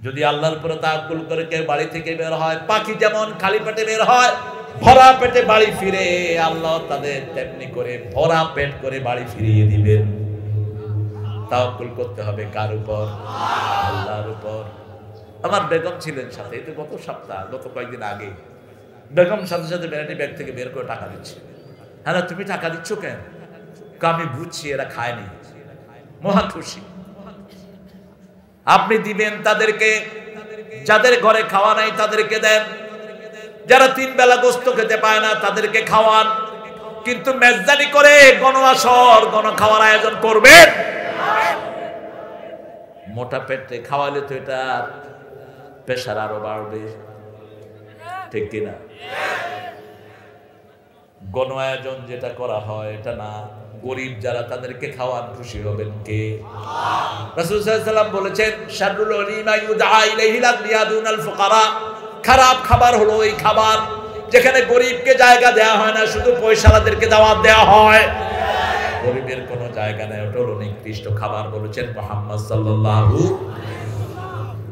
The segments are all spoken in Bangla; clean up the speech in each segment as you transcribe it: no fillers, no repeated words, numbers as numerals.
যদি আল্লাহর উপরে তাওয়াক্কুল করে কেউ বাড়ি থেকে বের হয়, পাখি যেমন খালি পেটে বের হয়, ভরা পেটে বাড়ি ফিরে, আল্লাহ তাদের তেমনি করে ভরা পেট করে বাড়ি ফিরিয়ে দিবেন। তাওয়াক্কুল করতে হবে কার উপর? আল্লাহর উপর। আমার বেগম ছিলেন সাথে, এই তো গত কয়েকদিন আগে বেগম সাথে সাথে ভ্যানিটি ব্যাগ থেকে বের করে টাকা দিচ্ছে। হ্যাঁ, তুমি টাকা দিচ্ছ কেন? আমি বুঝছি এরা খায়নি। মহা খুশি। আপনি দিবেন তাদেরকে, যাদের ঘরে খাওয়া নাই তাদেরকে দেন, যারা 3 বেলা গোস্ত খেতে পায় না তাদেরকে খাওয়ান, কিন্তু মেজদানি করে গণআসর গণখাওয়ার আয়োজন করবেন। মোটা পেটে খাওয়ালে তো এটা প্রেশার আরো বাড়বে, ঠিক কিনা? গণ আয়োজন যেটা করা হয় এটা না, গরিব যারা তাদেরকে খাওয়ান, খুশি হবেন কে? রাসূল সাল্লাল্লাহু আলাইহি ওয়াসাল্লাম বলেছেন, শাররুল উলিমা ইউদআ ইলাইহি লাদিয়াদুনাল ফুকারা। খারাপ খাবার হলো ওই খাবার যেখানে গরিবকে জায়গা দেওয়া হয় না, শুধু পয়সাওয়ালাদেরকে দাওয়াত দেওয়া হয়। গরিবের কোনো জায়গা নেই, ওটা হলো নিকৃষ্ট খাবার বলেছেন মুহাম্মদ সাল্লাল্লাহু।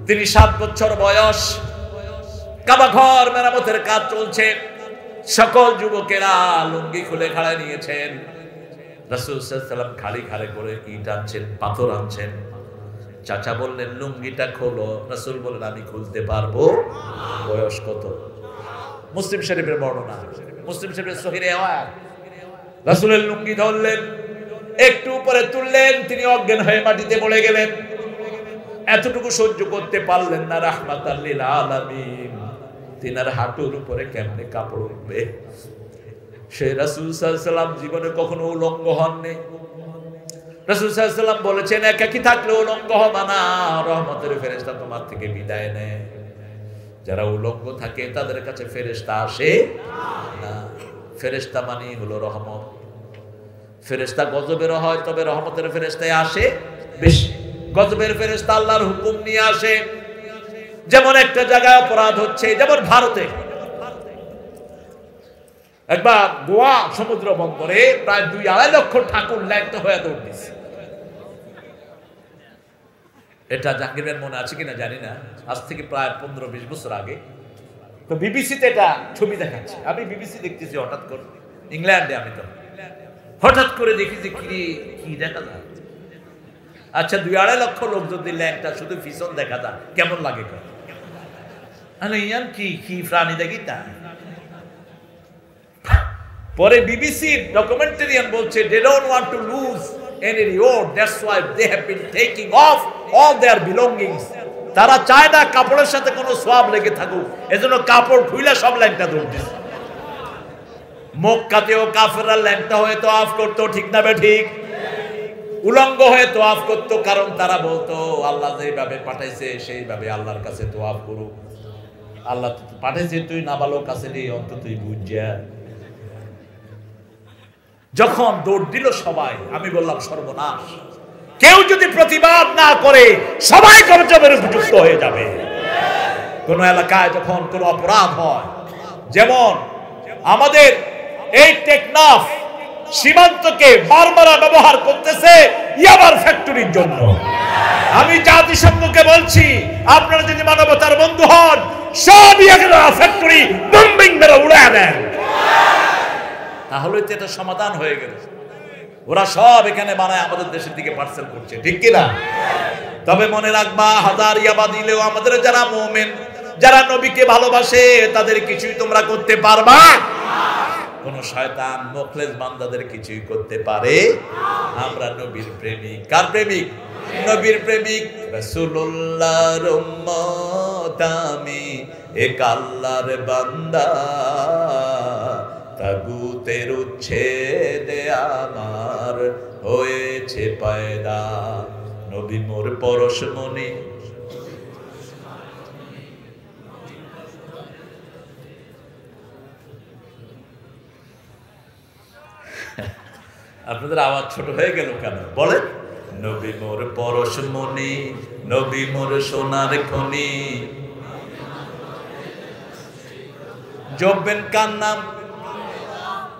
তিনি 7 বছর বয়স, কাবা ঘর মেরামতের কাজ চলছে, সকল যুবকেরা লুঙ্গি খুলে খাড়া নিয়েছেন। রাসূল সাল্লাল্লাহু আলাইহি ওয়াসাল্লাম খালি খালি করে ইট আনছেন, পাথর আনছেন। চাচা বললেন লুঙ্গিটা খোলো। রাসূল বললেন আমি খুলতে পারবো। বয়স কত? মুসলিম শরীফের বর্ণনা, মুসলিম শরীফের সহিহ রিওয়ায়াত। রাসূলের লুঙ্গি ধরলেন, একটু উপরে তুললেন, তিনি অজ্ঞান হয়ে মাটিতে পড়ে গেলেন। এতটুকু সহ্য করতে পারলেন না। রাহমাতাল লিল আলামিন, তিনার হাঁটুর উপরে কেমনে কাপড় উঠবে? সে রাসূল সাল্লাল্লাহু আলাইহি ওয়াসাল্লাম জীবনে কখনো উলঙ্গ হননি। রাসূল সাল্লাল্লাহু আলাইহি ওয়াসাল্লাম বলেছেন, একাকী থাকলে উলঙ্গ হবে না, রহমতের ফেরেশতা তোমার থেকে বিদায় নেয়। যারা উলঙ্গ থাকে তাদের কাছে ফেরেশতা আসে না। ফেরেশতা মানে হলো রহমত। ফেরেশতা গজবের হয় তবে রহমতের ফেরেশতায় আসে বেশি। গজবের ফেরেশতা আল্লাহর হুকুম নিয়ে আসে। যেমন একটা জায়গায় অপরাধ হচ্ছে, যেমন ভারতে একবার গোয়া সমুদ্র বন্দরে প্রায় 2-2.5 লক্ষ ঠাকুর ল্যাংট হয়ে দৌড় দিচ্ছে। এটা জাহাঙ্গীরের মনে আছে কিনা জানি না, আজ থেকে প্রায় 15-20 বছর আগে। তো বিবিসিতে এটা ছবি দেখাচ্ছে। আমি বিবিসি দেখতেছি, হঠাৎ করে ইংল্যান্ডে, আমি তো হঠাৎ করে দেখি যে কি দেখা যায়। আচ্ছা, 2-2.5 লক্ষ লোক যদি ল্যাংটা শুধু পিছন দেখা যায় কেমন লাগে? কি প্রাণী দেখি তা। পরে বিবিসির ডকুমেন্টারিয়ান বলছে, they don't want to lose any reward, that's why they have been taking off all their belongings. তারা চায় না কাপড়ের সাথে কোনো সওয়াব লেগে থাকুক, এজন্য কাপড় খুলে সব ল্যাংটা দৌড় দিচ্ছে। মক্কাতেও কাফেররা ল্যাংটা হয়ে তওয়াফ করতো, ঠিক না ঠিক? উলঙ্গ হয়ে তওয়াফ করতো, কারণ তারা বলতো আল্লাহ যেভাবে পাঠাইছে সেইভাবে আল্লাহর কাছে তওয়াফ করুক। আল্লাহ পাঠাইছে, তুই নাবালক কাছে নেই, অন্তত তুই বুঝা। যখন দৌড় দিল সবাই, আমি বললাম সর্বনাশ, কেউ যদি প্রতিবাদ না করে সবাই গজবের উপযুক্ত হয়ে যাবে। কোন এলাকায় যখন কোন অপরাধ হয়, যেমন আমাদের এই টেকনাফ সীমান্তকে বারবার ব্যবহার করতেছে ইয়াবার ফ্যাক্টরির জন্য। আমি জাতিসংঘকে বলছি, আপনারা যদি মানবতার বন্ধু হন, সব ইয়াবার ফ্যাক্টরি বম্বিং মেরে উড়ায় দেন, তাহলে তো এটা সমাধান হয়ে গেল। ওরা সব এখানে বানায় আমাদের দেশের দিকে পার্সেল করছে, ঠিক কিনা? তবে মনে রাখবা, হাজার ইয়াবা দিলেও আমাদের যারা মুমিন, যারা নবীকে ভালোবাসে, তাদের কিছুই তোমরা করতে পারবা। কোন শয়তান মুখলেস বান্দাদের কিছুই করতে পারে। আমরা নবীর প্রেমিক। কার প্রেমিক? নবীর প্রেমিক। রাসূলুল্লাহর উম্মত আমি, এক আল্লাহর বান্দা, তাগুতের উচ্ছেদে আমার হয়েছে পয়দা। নবী মোর পরশমণি, আপনাদের আওয়াজ ছোট হয়ে গেল কেন বলেন? নবী মোর পরশমণি, নবী মোর সোনার খনি। জপবেন কার নাম?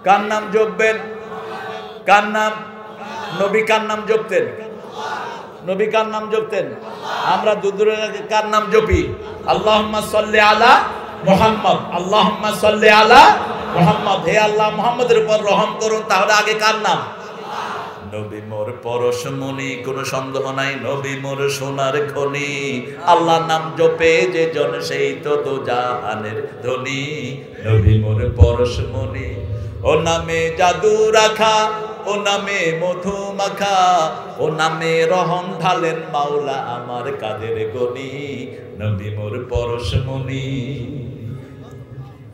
কার নাম জপবেন? কার নাম? নবী কার নাম জপতেন? নবী কার নাম জপতেন? আমরা দুদূরে কার নাম জপি? আল্লাহুম্মা সাল্লি আলা মুহাম্মদ, আল্লাহুম্মা সাল্লি আলা মুহাম্মদ। হে আল্লাহ মুহাম্মদের উপর রহম করুন। তাহলে আগে কার নাম? নবী মোর পরশমণি, কোনো সন্দেহ নাই, নবী মোর সোনার খনি। আল্লাহর নাম জপে যে জন সেই তো দোজাহানের ধনী। নবী মোর পরশমণি, ও নামে জাদু রাখা, ও নামে মধু মাখা, ও নামে রহম ঢালেন মাওলা আমার কাদের গনি। নবী মোর পরশমণি।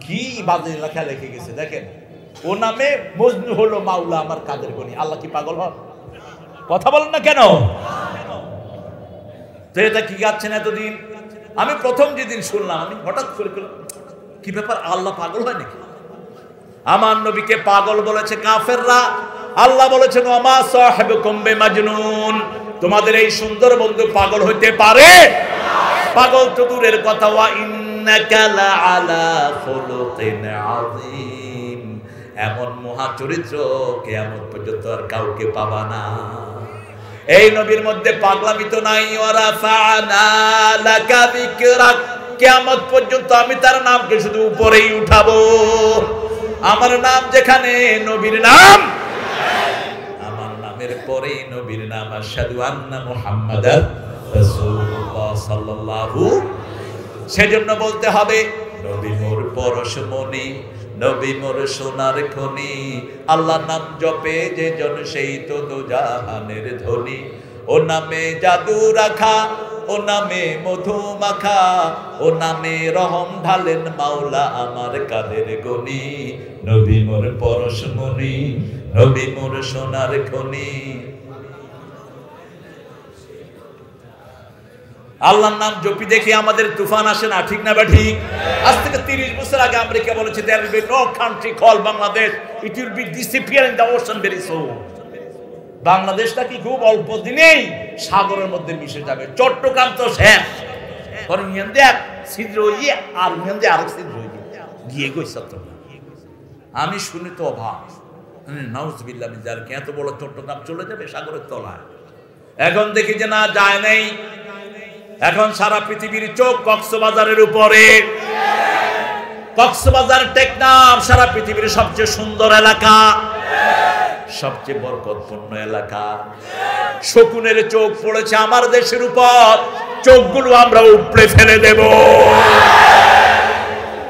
কি বাজে লেখা লিখে গেছে দেখেন, ও নামে মজনু হলো মাওলা আমার কাদের গনি। আল্লাহ কি পাগল হন? কথা বলেন না কেন? তো এটা কি গাচ্ছেন এতদিন? আমি প্রথম যেদিন শুনলাম, আমি হঠাৎ করে কি ব্যাপার, আল্লাহ পাগল হয় নাকি? আমার নবীকে পাগল বলেছে কাফেররা। আল্লাহ বলেছেন ওমা সাহিবুকুম বিমাজনুন, তোমাদের এই সুন্দর বন্ধু পাগল হইতে পারে? পাগল তো দূরের কথা, ওয়া ইন্নাকা লাআলা খুলুকিন আযীম, এমন মহা চরিত্র কিয়ামত পর্যন্ত আর কাউকে পাবা না। এই নবীর মধ্যে পাগলামি তো নাই। ওয়া রাফা'না লাকা যিকরাক, কিয়ামত পর্যন্ত আমি তার নামকে শুধু উপরেই উঠাবো। আমার নাম যেখানে নবীর নাম, আমার নামের পরেই নবীর নাম। আশহাদু আন্না মুহাম্মাদার রাসূলুল্লাহ সাল্লাল্লাহু। সেজন্য বলতে হবে নবী মোর পরশমণি, নবী মোর সোনার খনি। আল্লাহর নাম জপে যে জন সেই তো দোজাহানের ধনী। ও নামে জাদু রাখা, ও নামে মধু মাখা, ও নামে রহম ঢালেন মাওলা আমার কাদের গনি। নবী মোর পরশমণি, নবী মোর সোনার খনি। আল্লাহর নাম জপি দেখি আমাদের তুফান আসে না, ঠিক না বা ঠিক? আজ থেকে 30 বছর আগে আমেরিকা বলেছে there will be no country called Bangladesh, it will be disappear in the ocean very soon. বাংলাদেশটা কি খুব অল্প দিনেই সাগরের মধ্যে মিশে যাবে। চট্টগ্রাম তো শেষ, কারণ ইয়ান্দে এক ছিদ্র হইয়ে আর ইয়ান্দে আরেক ছিদ্র হইয়ে গিয়ে গইছে চট্টগ্রাম। আমি শুনি তো অবাক, নাউজুবিল্লাহ মিন যালিক, এত বড় চট্টগ্রাম চলে যাবে সাগরের তলায়। এখন দেখি যে না, যায় নাই। এখন সারা পৃথিবীর চোখ কক্সবাজারের উপরে। কক্সবাজার টেকনাফ সারা পৃথিবীর সবচেয়ে সুন্দর এলাকা, সবচেয়ে বরকতপূর্ণ এলাকা। শকুনের চোখ পড়েছে আমার দেশের উপর, চোখগুলো আমরা উপড়ে ফেলে দেব।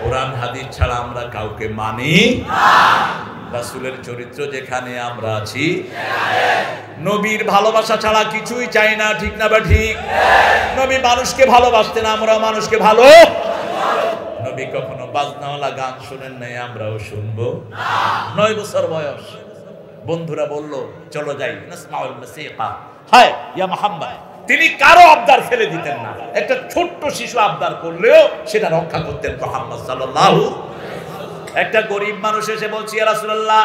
কোরআন হাদিস ছাড়া আমরা কাউকে মানি না। রাসূলের চরিত্র যেখানে আমরা আছি, নবীর ভালোবাসা ছাড়া কিছুই চাই না, ঠিক না বা ঠিক? নবী মানুষকে ভালোবাসতেন, আমরা মানুষকে ভালো। নবী কখনো বাজনাওয়ালা গান শুনেন নাই, আমরাও শুনবো। 9 বছর বয়স বন্ধুরা বলল চলো যাই নাসমাউল মুসিকা, হায় ইয়া মুহাম্মদ। তিনি কারো আবদার ফেলে দিতেন না। একটা ছোট্ট শিশু আবদার করলেও সেটা রক্ষা করতেন মুহাম্মদ সাল্লাল্লাহু। একটা গরিব মানুষ এসে বলছি ইয়া রাসূলুল্লাহ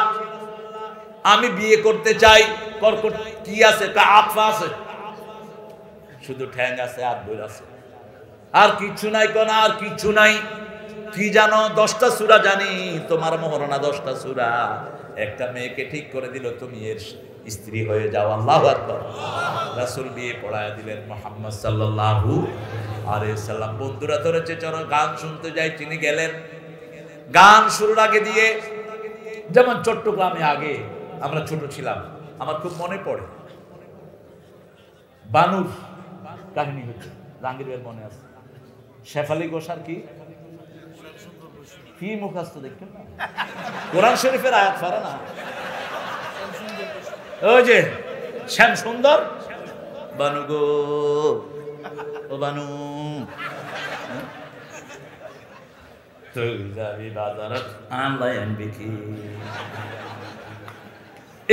আমি বিয়ে করতে চাই, কর্কট কি আছে? তা আফা আছে, শুধু ঠ্যাং আছে, আর বই আছে, আর কিছু নাই। কোন আর কিছু নাই? কি জানো? 10টা সূরা জানি, তোমার মোহরনা 10টা সূরা। একটা মেয়েকে ঠিক করে দিল, তুমি এর স্ত্রী হয়ে যাও। আল্লাহু আকবার। রাসূল বিয়ে পড়ায় দিলেন মুহাম্মদ সাল্লাল্লাহু আলাইহি সাল্লাম। বন্ধুরা ধরেছে চলো গান শুনতে যাই, তিনি গেলেন। গান শুরুর আগে দিয়ে, যেমন চট্টগ্রামে আগে আমরা ছোট ছিলাম, আমার খুব মনে পড়ে বানুর কাহিনী হচ্ছে, জাহাঙ্গীরের মনে আছে। শেফালি গোসার কি কি মুখস্থ দেখতেন না? কোরআন শরীফের আয়াত ফারা না, ওই যে শ্যাম সুন্দর বানু গো, ও বানু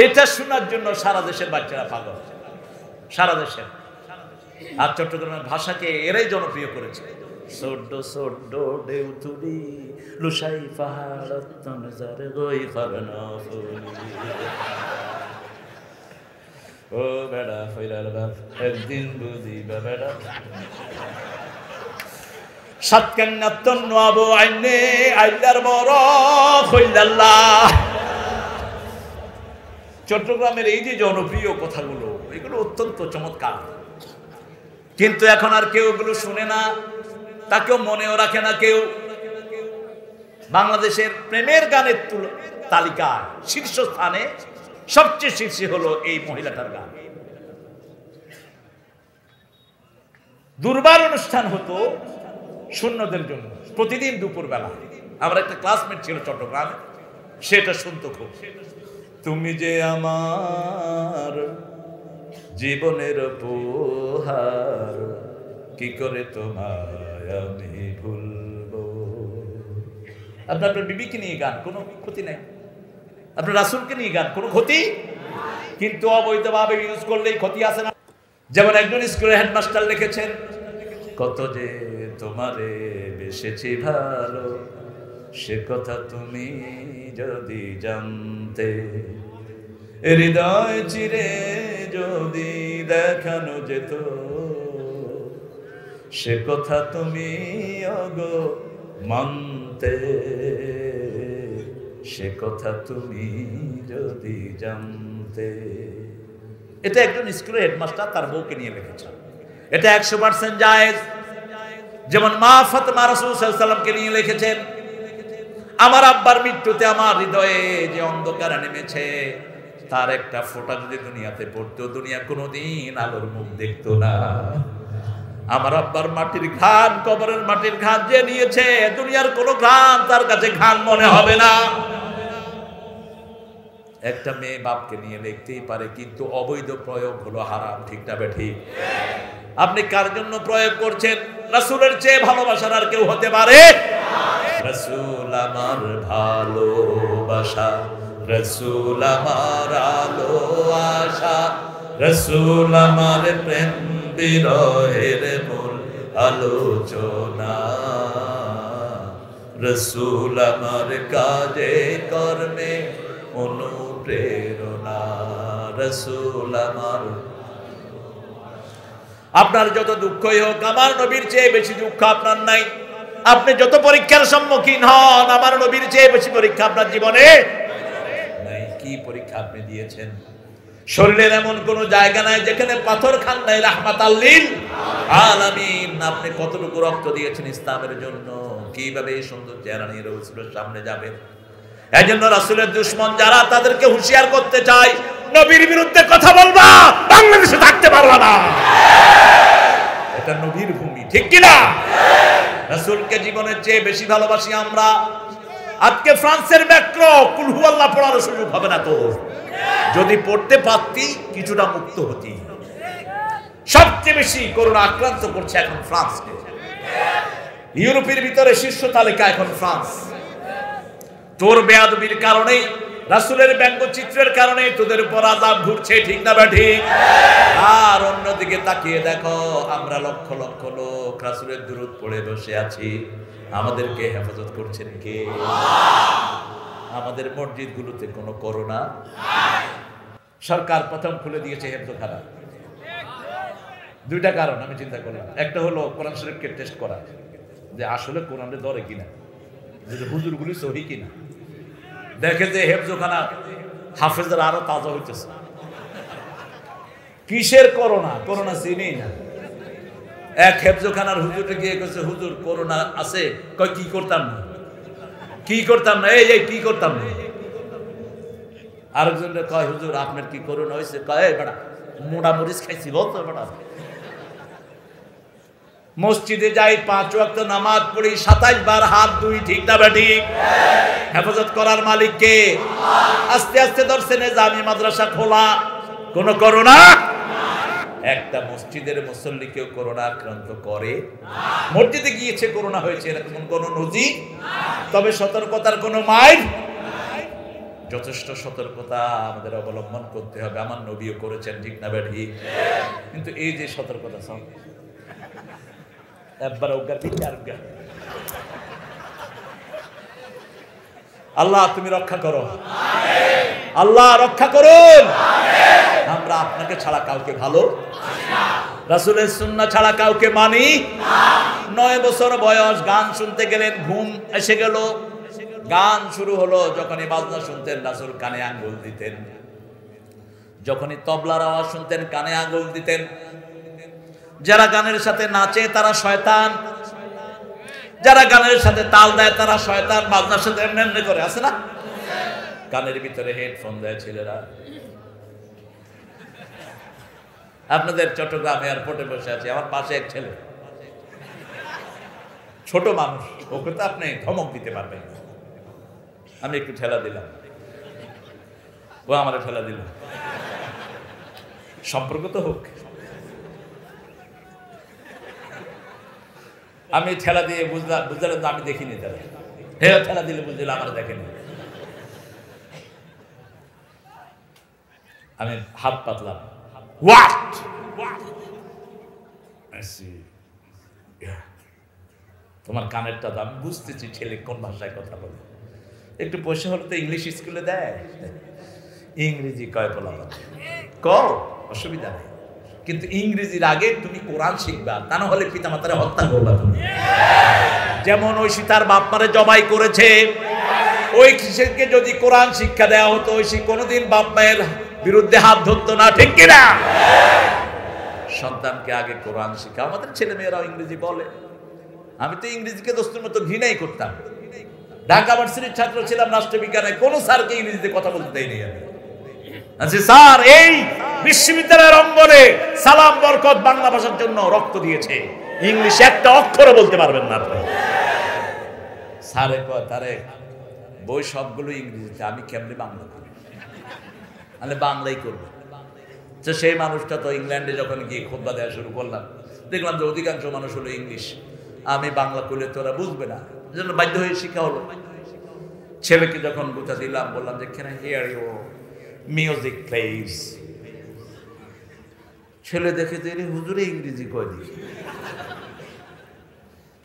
এটা শোনার জন্য সারা দেশের বাচ্চারা পাগল, সারা দেশের। আর চট্টগ্রামের ভাষাকে এরাই জনপ্রিয় করেছে। সোড্ড সোড্ড দেউতুরি লুসাই পাহাড়ত তনজার গই খরনা ফুলি, ও বেড়া ফইরার বাপ একদিন বুঝিবা বেড়া। সাতকান্নাতন নবো আইনে আইলার বড় কইলাল্লাহ। চট্টগ্রামের এই যে জনপ্রিয় কথাগুলো, এগুলো অত্যন্ত চমৎকার। কিন্তু এখন আর কেউ ওগুলো শুনে না, তাকেও মনেও রাখে না কেউ। বাংলাদেশের প্রেমের গানের তালিকা শীর্ষস্থানে সবচেয়ে শীর্ষে হলো এই মহিলাটার গান। দুর্বার অনুষ্ঠান হতো শূন্যদের জন্য প্রতিদিন দুপুর বেলা। আমার একটা ক্লাসমেট ছিল চট্টগ্রামে, সেটা শুনতো খুব। তুমি যে আমার জীবনের উপহার, কি করে তোমায় আমি ভুলবো। আপনার বিবিকে নিয়ে গান, কোনো ক্ষতি নাই। আপনার রাসূলকে নিয়ে গান, কোনো ক্ষতি, কিন্তু অবৈধভাবে ইউজ করলেই ক্ষতি আছে না। যেমন একজন স্কুলের হেডমাস্টার লিখেছেন, কত যে তোমারে বেসেছি ভালো, সে কথা তুমি যদি জানতে, হৃদয় চিরে যদি দেখানো যেত, সে কথা তুমি অগো মানতে, সে কথা তুমি যদি জানতে। এটা একজন স্কুলের হেডমাস্টার তার বউকে নিয়ে লিখেছেন। এটা 100% জায়েজ। যেমন মা ফাতেমা রাসূল সাল্লাল্লাহু আলাইহি ওয়াসাল্লামকে নিয়ে লিখেছেন, আমার আব্বার মৃত্যুতে আমার হৃদয়ে যে অন্ধকার নেমেছে, তার একটা ফোঁটা যদি দুনিয়াতে পড়তো, দুনিয়া কোনোদিন আলোর মুখ দেখতো না। আমার আব্বার মাটির ঘান, কবরের মাটির ঘান যে নিয়েছে, দুনিয়ার কোনো ঘান তার কাছে ঘান মনে হবে না। একটা মেয়ে বাপকে নিয়ে লিখতেই পারে, কিন্তু অবৈধ প্রয়োগ হলো হারাম, ঠিক না বেঠিক? আপনি কার জন্য প্রয়োগ করছেন? রাসূলের চেয়ে ভালোবাসার আর কেউ হতে পারে? রাসূল আমার ভালোবাসা, রাসূল আমার আলো আশা, রাসূল আমার প্রেম বিরহের মূল আলোচনা, রাসূল আমার কাজে কর্মে অনুপ্রেরণা, রাসূল আমার। আপনার যত দুঃখই হোক, আমার নবীর চেয়ে বেশি দুঃখ আপনার নাই। আপনি যত পরীক্ষার সম্মুখীন হন, আমার নবীর চেয়ে বেশি পরীক্ষা আপনার জীবনে নাই। কি পরীক্ষা আপনি দিয়েছেন? শরীরের এমন কোন জায়গা নাই যেখানে পাথর খান নাই রাহমাতাল লিল আলামিন। আপনি কতটুকু রক্ত দিয়েছেন ইসলামের জন্য, কিভাবে এই সুন্দর চেহারা নিয়ে রাসূলের সামনে যাবেন। এজন্য রাসূলের দুশমন যারা, তাদেরকে হুঁশিয়ার করতে চাই, নবীর বিরুদ্ধে কথা বলবা, বাংলাদেশে থাকতে পারবা না। এটা নবীর ভূমি, ঠিক কি না? রাসূলকে জীবনের চেয়ে বেশি ভালোবাসি আমরা। আজকে ফ্রান্সের ম্যাক্রো কুল হুয়াল্লাহ পড়ার সুযোগ হবে না তো। যদি পড়তে পারতি কিছুটা মুক্ত হতি। সবচেয়ে বেশি করোনা আক্রান্ত করছে এখন ফ্রান্সকে। ইউরোপের ভিতরে শীর্ষ তালিকা এখন ফ্রান্স। তোর বেয়াদবির কারণে, রাসূলের ব্যঙ্গচিত্রের কারণে তোদের উপর আযাব ঘুরছে, ঠিক না বা ঠিক? আর অন্যদিকে তাকিয়ে দেখো, আমরা লক্ষ লক্ষ লোক রাসূলের দুরূদ পড়ে বসে আছি। আমাদেরকে হেফাজত করছেন কে? আমাদের মসজিদগুলোতে কোনো করোনা নাই। সরকার প্রথম খুলে দিয়েছে হেফজখানা। দুইটা কারণ আমি চিন্তা করলাম। একটা হলো কোরআন শরীফকে টেস্ট করা, যে আসলে কোরআনে ধরে কিনা, যে হুজুরগুলি সহি কিনা। দেখে যে হেফজখানা হাফেজরা আরো তাজা হইতেছে। কিসের করোনা? করোনা চিনি না। এক হেফজখানার হুজুরকে গিয়ে কইছে, হুজুর করোনা আছে? কই কি করতাম না, কি করতাম না, এই কি করতাম না। আরেকজনকে কয়, হুজুর আপনার কি করোনা হয়েছে? কয় বেটা মোড়া মরিচ খাইছি বলতো বেটা। মসজিদে যাই, 5 ওয়াক্ত নামাজ পড়ি, 27 বার হাত ধুই, ঠিক না বেটি? হেফাজত করার মালিক কে? আস্তে আস্তে ধরছে নিজামি মাদ্রাসা খোলা, কোন করোনা। একটা মসজিদের মুসল্লিকেও করোনা আক্রান্ত করে? মসজিদে গিয়েছে করোনা হয়েছে এরকম কোন নজির? তবে সতর্কতার কোন মাইল। যথেষ্ট সতর্কতা আমাদের অবলম্বন করতে হবে। আমার নবীও করেছেন, ঠিক না বেটি? কিন্তু এই যে সতর্কতা, একবার অজ্ঞান দিচ্ছে আর অজ্ঞান। আল্লাহ তুমি রক্ষা করো, আল্লাহ রক্ষা করুন। আমরা আপনাকে ছাড়া কাউকে ভালো, রাসূলের সুন্নাহ ছাড়া কাউকে মানি না। 9 বছর বয়স, গান শুনতে গেলেন, ঘুম এসে গেল। গান শুরু হলো, যখনই বাজনা শুনতেন রাসূল কানে আঙ্গুল দিতেন, যখনই তবলার আওয়াজ শুনতেন কানে আঙ্গুল দিতেন। যারা গানের সাথে নাচে তারা শয়তান, যারা গানের সাথে তাল দেয় তারা শয়তান, বাজনার সাথে এমনি এমনি করে, আছে না? কানের ভিতরে হেডফোন দেয় ছেলেরা। আপনাদের চট্টগ্রাম এয়ারপোর্টে বসে আছে, আমার পাশে এক ছেলে, ছোট মানুষ, ওকে তো আপনি ধমক দিতে পারবেন। আমি একটু ঠেলা দিলাম, ও আমার ঠেলা দিল, সম্পর্ক তো হোক। আমি ঠেলা দিয়ে বুঝলাম আমি দেখিনি তারা, হে ঠেলা দিলে বুঝলে আমার দেখেনি। আমি হাত পাতলাম, হোয়াট, তোমার কানেরটা তো আমি বুঝতেছি ছেলে কোন ভাষায় কথা বলে। একটু পয়সা হলে তো ইংলিশ স্কুলে দেয়, ইংরেজি কয় বলা কও, অসুবিধা নেই, কিন্তু ইংরেজির আগে তুমি কোরআন শিখবা, তা না হলে পিতা মাতারে হত্যা করবা তুমি। যেমন ঐশী তার বাপ মারে জবাই করেছে, ওই কিসেরকে যদি কোরআন শিক্ষা দেওয়া হতো, ঐশী কোনোদিন বাপ মায়ের বিরুদ্ধে হাত ধরতো না, ঠিক কিনা? সন্তানকে আগে কোরআন শিক্ষা। আমাদের ছেলে মেয়েরাও ইংরেজি বলে, আমি তো ইংরেজিকে দোস্তের মতো ঘৃণাই করতাম। ঢাকা ভার্সিটির ছাত্র ছিলাম রাষ্ট্রবিজ্ঞানে, কোন স্যারকে ইংরেজিতে কথা বলতে দেয়নি আমি। আচ্ছা স্যার, এই বিশ্ববিদ্যালয়ের অঙ্গনে সালাম বরকত বাংলা ভাষার জন্য রক্ত দিয়েছে, ইংলিশ একটা অক্ষরও বলতে পারবেন না আপনি। স্যারে কয় তারে বই সবগুলো ইংরেজিতে, আমি কেমনি বাংলা করি, আমি বাংলাই করবো। তো সেই মানুষটা তো ইংল্যান্ডে যখন গিয়ে খুতবা দেওয়া শুরু করলাম, দেখলাম যে অধিকাংশ মানুষ হলো ইংলিশ, আমি বাংলা করলে তোরা বুঝবে না, জন্য বাধ্য হয়ে শিখা হলো। ছেলেকে যখন গুতা দিলাম, বললাম যে can I hear your music please? ছেলে দেখে দিলে হুজুরে ইংরেজি কয় দিই।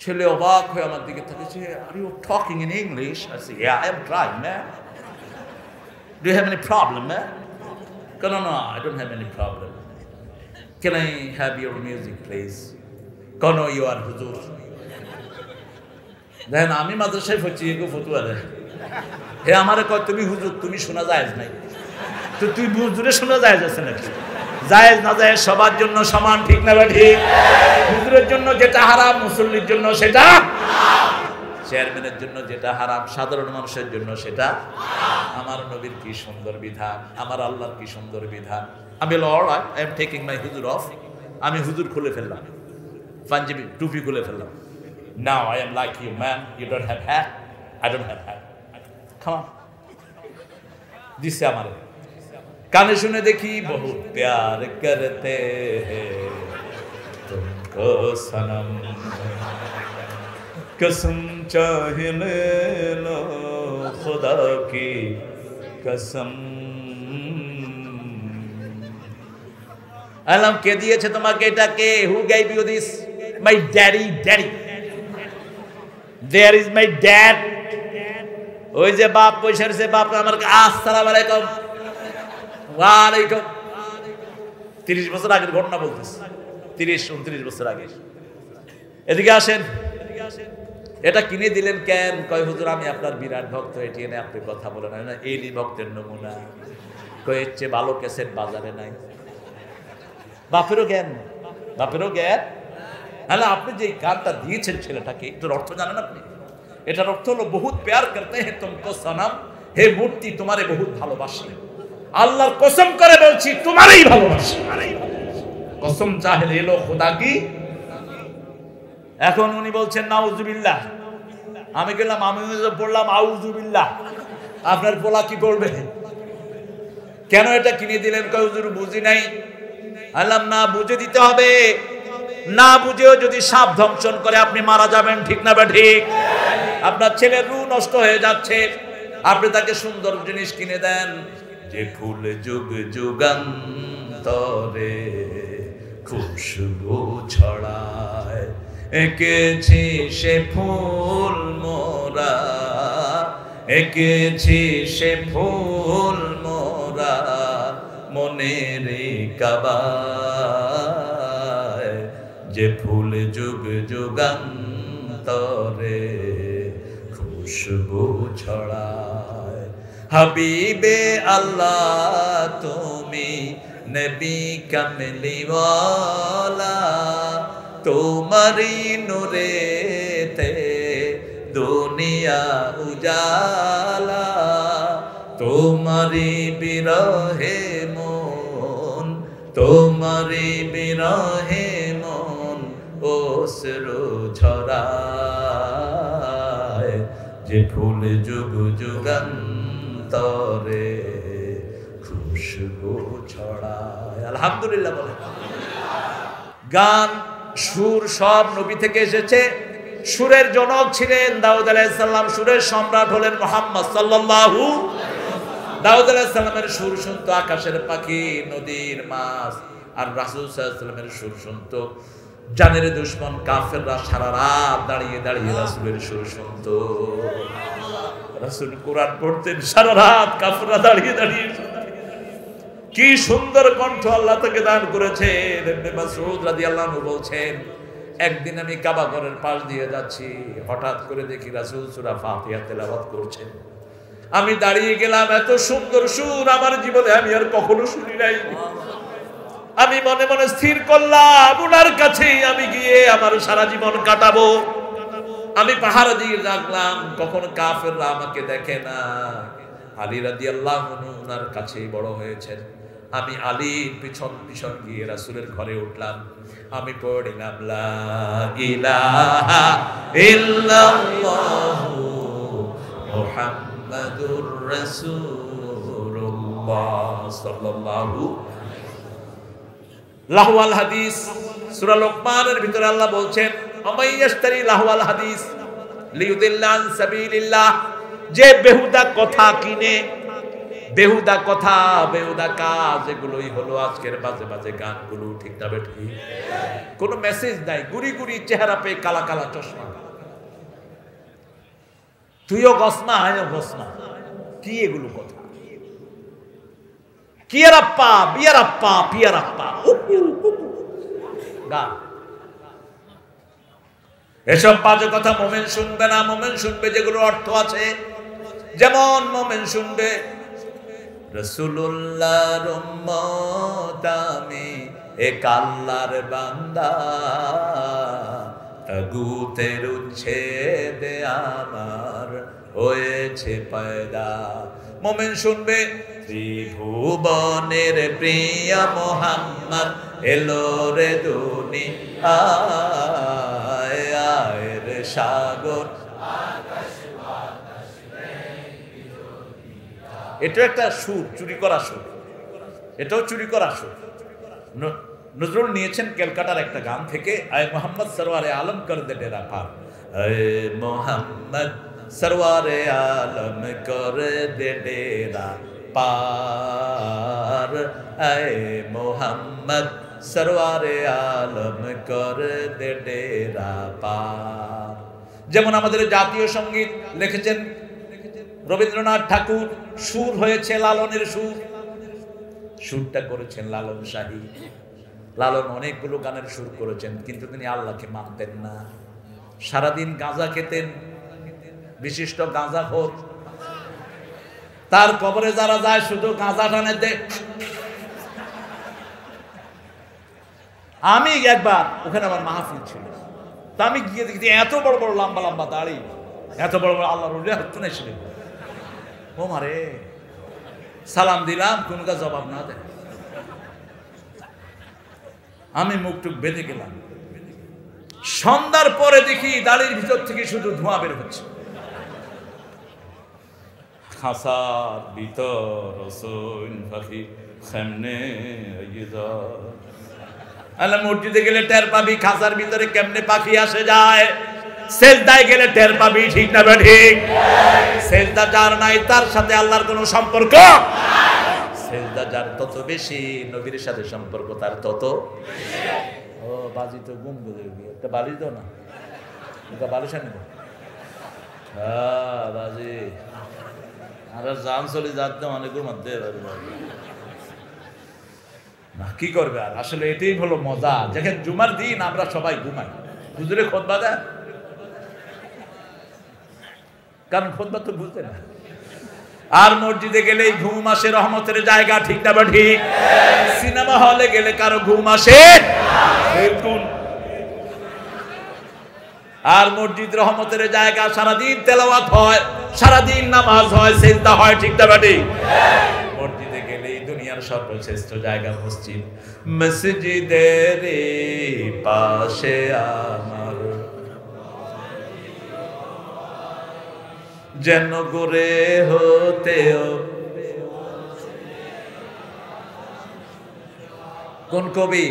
ছেলে অবাক হয়ে আমার দিকে তাকিয়েছে, are you talking in English? I said, yeah, I am trying, man. Do you have any problem, man? No, I don't have any problem. Can I have your music, please? No, you are হুজুর। দেখেন আমি মাদ্রাসায় পড়ছি, এগো ফতুয়া দেয়, হে আমারে কয় তুমি হুজুর, তুমি শোনা যায় নাই, তো তুই হুজুরে শোনা যায় আছে নাকি? জায়েজ না জায়েজ সবার জন্য সমান, ঠিক না ঠিক? হুজুরের জন্য যেটা হারাম, মুসল্লির জন্য সেটা, চেয়ারম্যানের জন্য যেটা হারাম, সাধারণ মানুষের জন্য সেটা। আমার নবীর কি সুন্দর বিধান, আমার আল্লাহর কি সুন্দর বিধান। আমি অলরাইট, আই এম টেকিং মাই হুজুর অফ। আমি হুজুর খুলে ফেললাম, পাঞ্জাবি টুপি খুলে ফেললাম। Now I am like you, man. You don't have hat. I don't have hat. Come on. দিছে আমারে কানে শুনে দেখি, বহুত প্যার করতে हैं तुमको सनम, कसम चाहे ले लो खुदा की कसम। আলাম কে দিয়েছে তোমাকে এটা? কে? Who gave you this? My daddy. There is my dad. ওই যে বাপ পয়সার সে বাপ আমার, আসসালামু আলাইকুম। ওয়ালাইকুম। 30 বছর আগের ঘটনা বলতেছি, 30-29 বছর আগে। এদিকে আসেন। এটা কিনে দিলেন কেন? কয় হুজুর আমি আপনার বিরাট ভক্ত, এটি এনে আপনি কথা বলেন না, এই ভক্তের নমুনা। কয় এর চেয়ে ভালো ক্যাসেট বাজারে নাই। বাপেরও জ্ঞান, হ্যাঁ আপনি যে গানটা দিয়েছেন ছেলেটাকে, এটার অর্থ জানেন আপনি? এটার অর্থ হলো বহুত প্যার করতে हैं तुमको सनम, হে মূর্তি তোমারে বহুত ভালোবাসি, আল্লাহর কসম করে বলছি তোমারই ভালোবাসি, কসম চাহে লো খোদা কি। এখন উনি বলছেন নাউজুবিল্লাহ, আমি গেলাম, আমি পড়লাম আউজুবিল্লাহ। আপনার পোলা কি পড়বে? কেন এটা কিনে দিলেন? কয় হুজুর বুঝি নাই। আল্লাহ না বুঝে দিতে হবে, না বুঝেও যদি সাপ ধ্বংসন করে আপনি মারা যাবেন, ঠিক না ঠিক? আপনার ছেলের রু নষ্ট হয়ে যাচ্ছে, আপনি তাকে সুন্দর জিনিস কিনে দেন, যে ফুল যুগ যুগান্তরে খুশবু ছড়ায়, এঁকেছি সে ফুল মোরা, এঁকেছি সে ফুল মোরা মনের কাবায়, যে ফুল যুগ যুগান্তরে খুশবু ছড়ায়। হাবিবে আল্লাহ তুমি নবী কামলিওয়ালা তোমারি নূরেতে দুনিয়া উজালা তোমারি বিরহে মন তোমারি বিরহে মন অশ্রু ঝরায় যে ফুল যুগ যুগান্তরে খুশবু ছড়ায়। আলহামদুলিল্লাহ বলে। গান সুর সব নবী থেকে এসেছে। সুরের জনক ছিলেন দাউদ আলাইহিস সালাম, সুরের সম্রাট হলেন মুহাম্মদ সাল্লাল্লাহু। দাউদ আলাইহিস সালামের সুর শুনতো আকাশের পাখি, নদীর মাছ, আর রাসূল সাল্লাল্লাহু আলাইহি ওয়াসাল্লামের সুর শুনতো জানের দুশমন কাফেররা। সারা রাত দাঁড়িয়ে দাঁড়িয়ে রাসূলের সুর শুনতো। রাসূল কোরআন পড়তেন সারা রাত, কাফেররা দাঁড়িয়ে দাঁড়িয়ে। কি সুন্দর কণ্ঠ আল্লাহ তাকে দান করেছেন। ইবনে মাসউদ রাদিয়াল্লাহু আনহু বলছেন, একদিন আমি কাবা ঘরের পাশ দিয়ে যাচ্ছি, হঠাৎ করে দেখি রাসূল সূরা ফাতিহা তেলাওয়াত করছেন। আমি দাঁড়িয়ে গেলাম, এত সুন্দর সুর আমার জীবনে আমি আর কখনো শুনি নাই। আমি মনে মনে স্থির করলাম ওনার কাছেই আমি গিয়ে আমার সারা জীবন কাটাবো। আমি পাহাড় দিয়ে রাখলাম, কখন কাফেররা আমাকে দেখে না। আলী রাদিয়াল্লাহু আনহু ওনার কাছেই বড় হয়েছেন। আমি আলীর পিছন পিছন গিয়ে রাসূলের ঘরে উঠলাম। আমি পড়লাম লা ইলাহা ইল্লাল্লাহু মুহাম্মাদুর রাসূলুল্লাহ সাল্লাল্লাহু। লাহওয়াল হাদিস সূরা লোকমানের ভিতরে আল্লাহ বলছেন, আমাইয়াশতারি লাহওয়াল হাদিস লিয়ুদিল্লা আন সাবিলিল্লাহ, যে বেহুদা কথা কিনে, বেহুদা কথা, বেহুদা কাজ, এগুলোই হলো আজকের বাজে বাজে গানগুলো। ঠিক না বেঠি? কোনো মেসেজ নাই, গুড়ি গুড়ি চেহারা পেয়ে কালা কালা চশমা। তুইও গসমা, আমিও গসমা। কি এগুলো কথা? কিয়ারাপ্পা বিয়ারাপ্পা পিয়ারাপ্পা গান। এসব বাজে কথা মোমেন শুনবে না। মোমেন শুনবে যেগুলো অর্থ আছে। যেমন মোমেন শুনবে রাসূলুল্লাহর উম্মত আমি, এক আল্লাহর বান্দা, তাগুতের উচ্ছেদে আমার হয়েছে পয়দা। মোমেন শুনবে ত্রিভুবনের প্রিয় মুহাম্মদ এলো রে দুনিয়ায়, আয়ের সাগর। এটা একটা সুর, চুরি করা সুর। এটাও চুরি করা সুর। নজরুল নিয়েছেন ক্যালকাটার একটা গান থেকে, আয় মোহাম্মদ সরওয়ারে আলম কর দে ডেরা পার, আয় মোহাম্মদ সরওয়ারে আলম কর দে ডেরা পার, আয় মোহাম্মদ সরওয়ারে আলম কর দে ডেরা পার। যেমন আমাদের জাতীয় সঙ্গীত লিখেছেন রবীন্দ্রনাথ ঠাকুর, সুর হয়েছে লালনের সুর। সুরটা করেছেন লালন শাহী। লালন অনেকগুলো গানের সুর করেছেন, কিন্তু তিনি আল্লাহকে মানতেন না। সারাদিন গাঁজা খেতেন, বিশিষ্ট গাঁজাখোর। তার কবরে যারা যায় শুধু গাঁজা টানে দেখ। আমি একবার ওখানে আমার মাহফিল ছিল, তা আমি গিয়ে দেখি এত বড় বড় লম্বা লম্বা দাড়ি, এত বড় বড় আল্লাহর ওলি হাত ছিলেন। ও মারে, সালাম দিলাম, কোন কাজ জবাব না দেয়। আমি মুখটুক বেঁধে গেলাম। সন্ধ্যার পরে দেখি দাড়ির ভিতর থেকে শুধু ধোঁয়া বের হচ্ছে। খাসার ভিতর রসুন পাখি সামনে আল্লাহ। মসজিদে গেলে টের পাবি খাসার ভিতরে কেমনে পাখি আসে যায়। সেজদায় গেলে টের পাবি। ঠিক না ঠিক? সেজদা যার নাই তার সাথে আল্লাহর কোনো সম্পর্ক। সেজদা যার তত বেশি, নবীর সাথে সম্পর্ক তার তত। ও বাজি তো গুম বুঝে গিয়ে একটা বালিশ দাও না, একটা বালিশ আনি। হ্যাঁ বাজি, আর জান চলে যাচ্ছে অনেকের মধ্যে না। কি করবে আর, আসলে এটাই হলো মজা। যেখানে জুমার দিন আমরা সবাই ঘুমাই, হুজুরে খুতবা দেয়, কারণ খুতবা তো বুঝতে না। আর মসজিদে গেলেই ঘুম আসে, রহমতের জায়গা, ঠিক না ঠিক? সিনেমা হলে গেলে কারো ঘুম আসে? বিলকুল। আর মসজিদ রহমতের জায়গা, সারাদিন তেলাওয়াত হয়, সারাদিন নামাজ হয়, সিজদা হয়, ঠিক না ঠিক? মসজিদে গেলেই দুনিয়ার সর্বশ্রেষ্ঠ জায়গা মসজিদ। মসজিদের পাশে আমার যেন গড়ে হতেও। কোন কবি?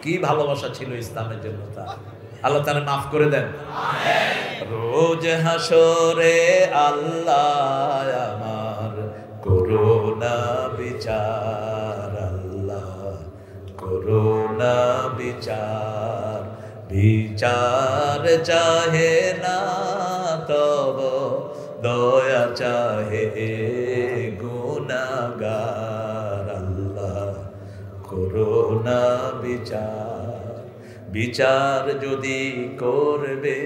কি ভালোবাসা ছিল ইসলামের জন্য, তা আল্লাহ তাআলা মাফ করে দেন। রোজ হাসরে আল্লাহ আমার করুণা বিচার, আল্লাহ করুণা বিচার, বিচার চাহে না তব দয়া চাহে গুনাহগার, আল্লাহ করুণা বিচার। বিচার যদি করবে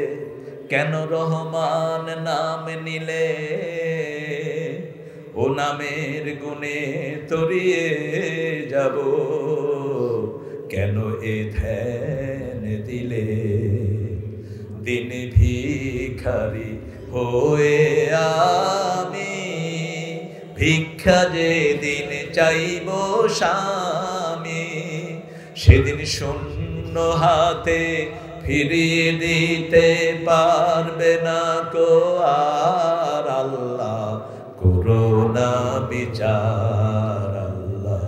কেন রহমান নাম নিলে, ও নামের গুণে তরিয়ে যাব, কেন এ ধ্যান দিলে। দিন ভিখারি হয়ে আমি ভিক্ষা যে দিন চাইব স্বামী, সেদিন শূন্য হাতে ফিরিয়ে দিতে পারবে না কো আর, আল্লাহ করুণা বিচার, আল্লাহ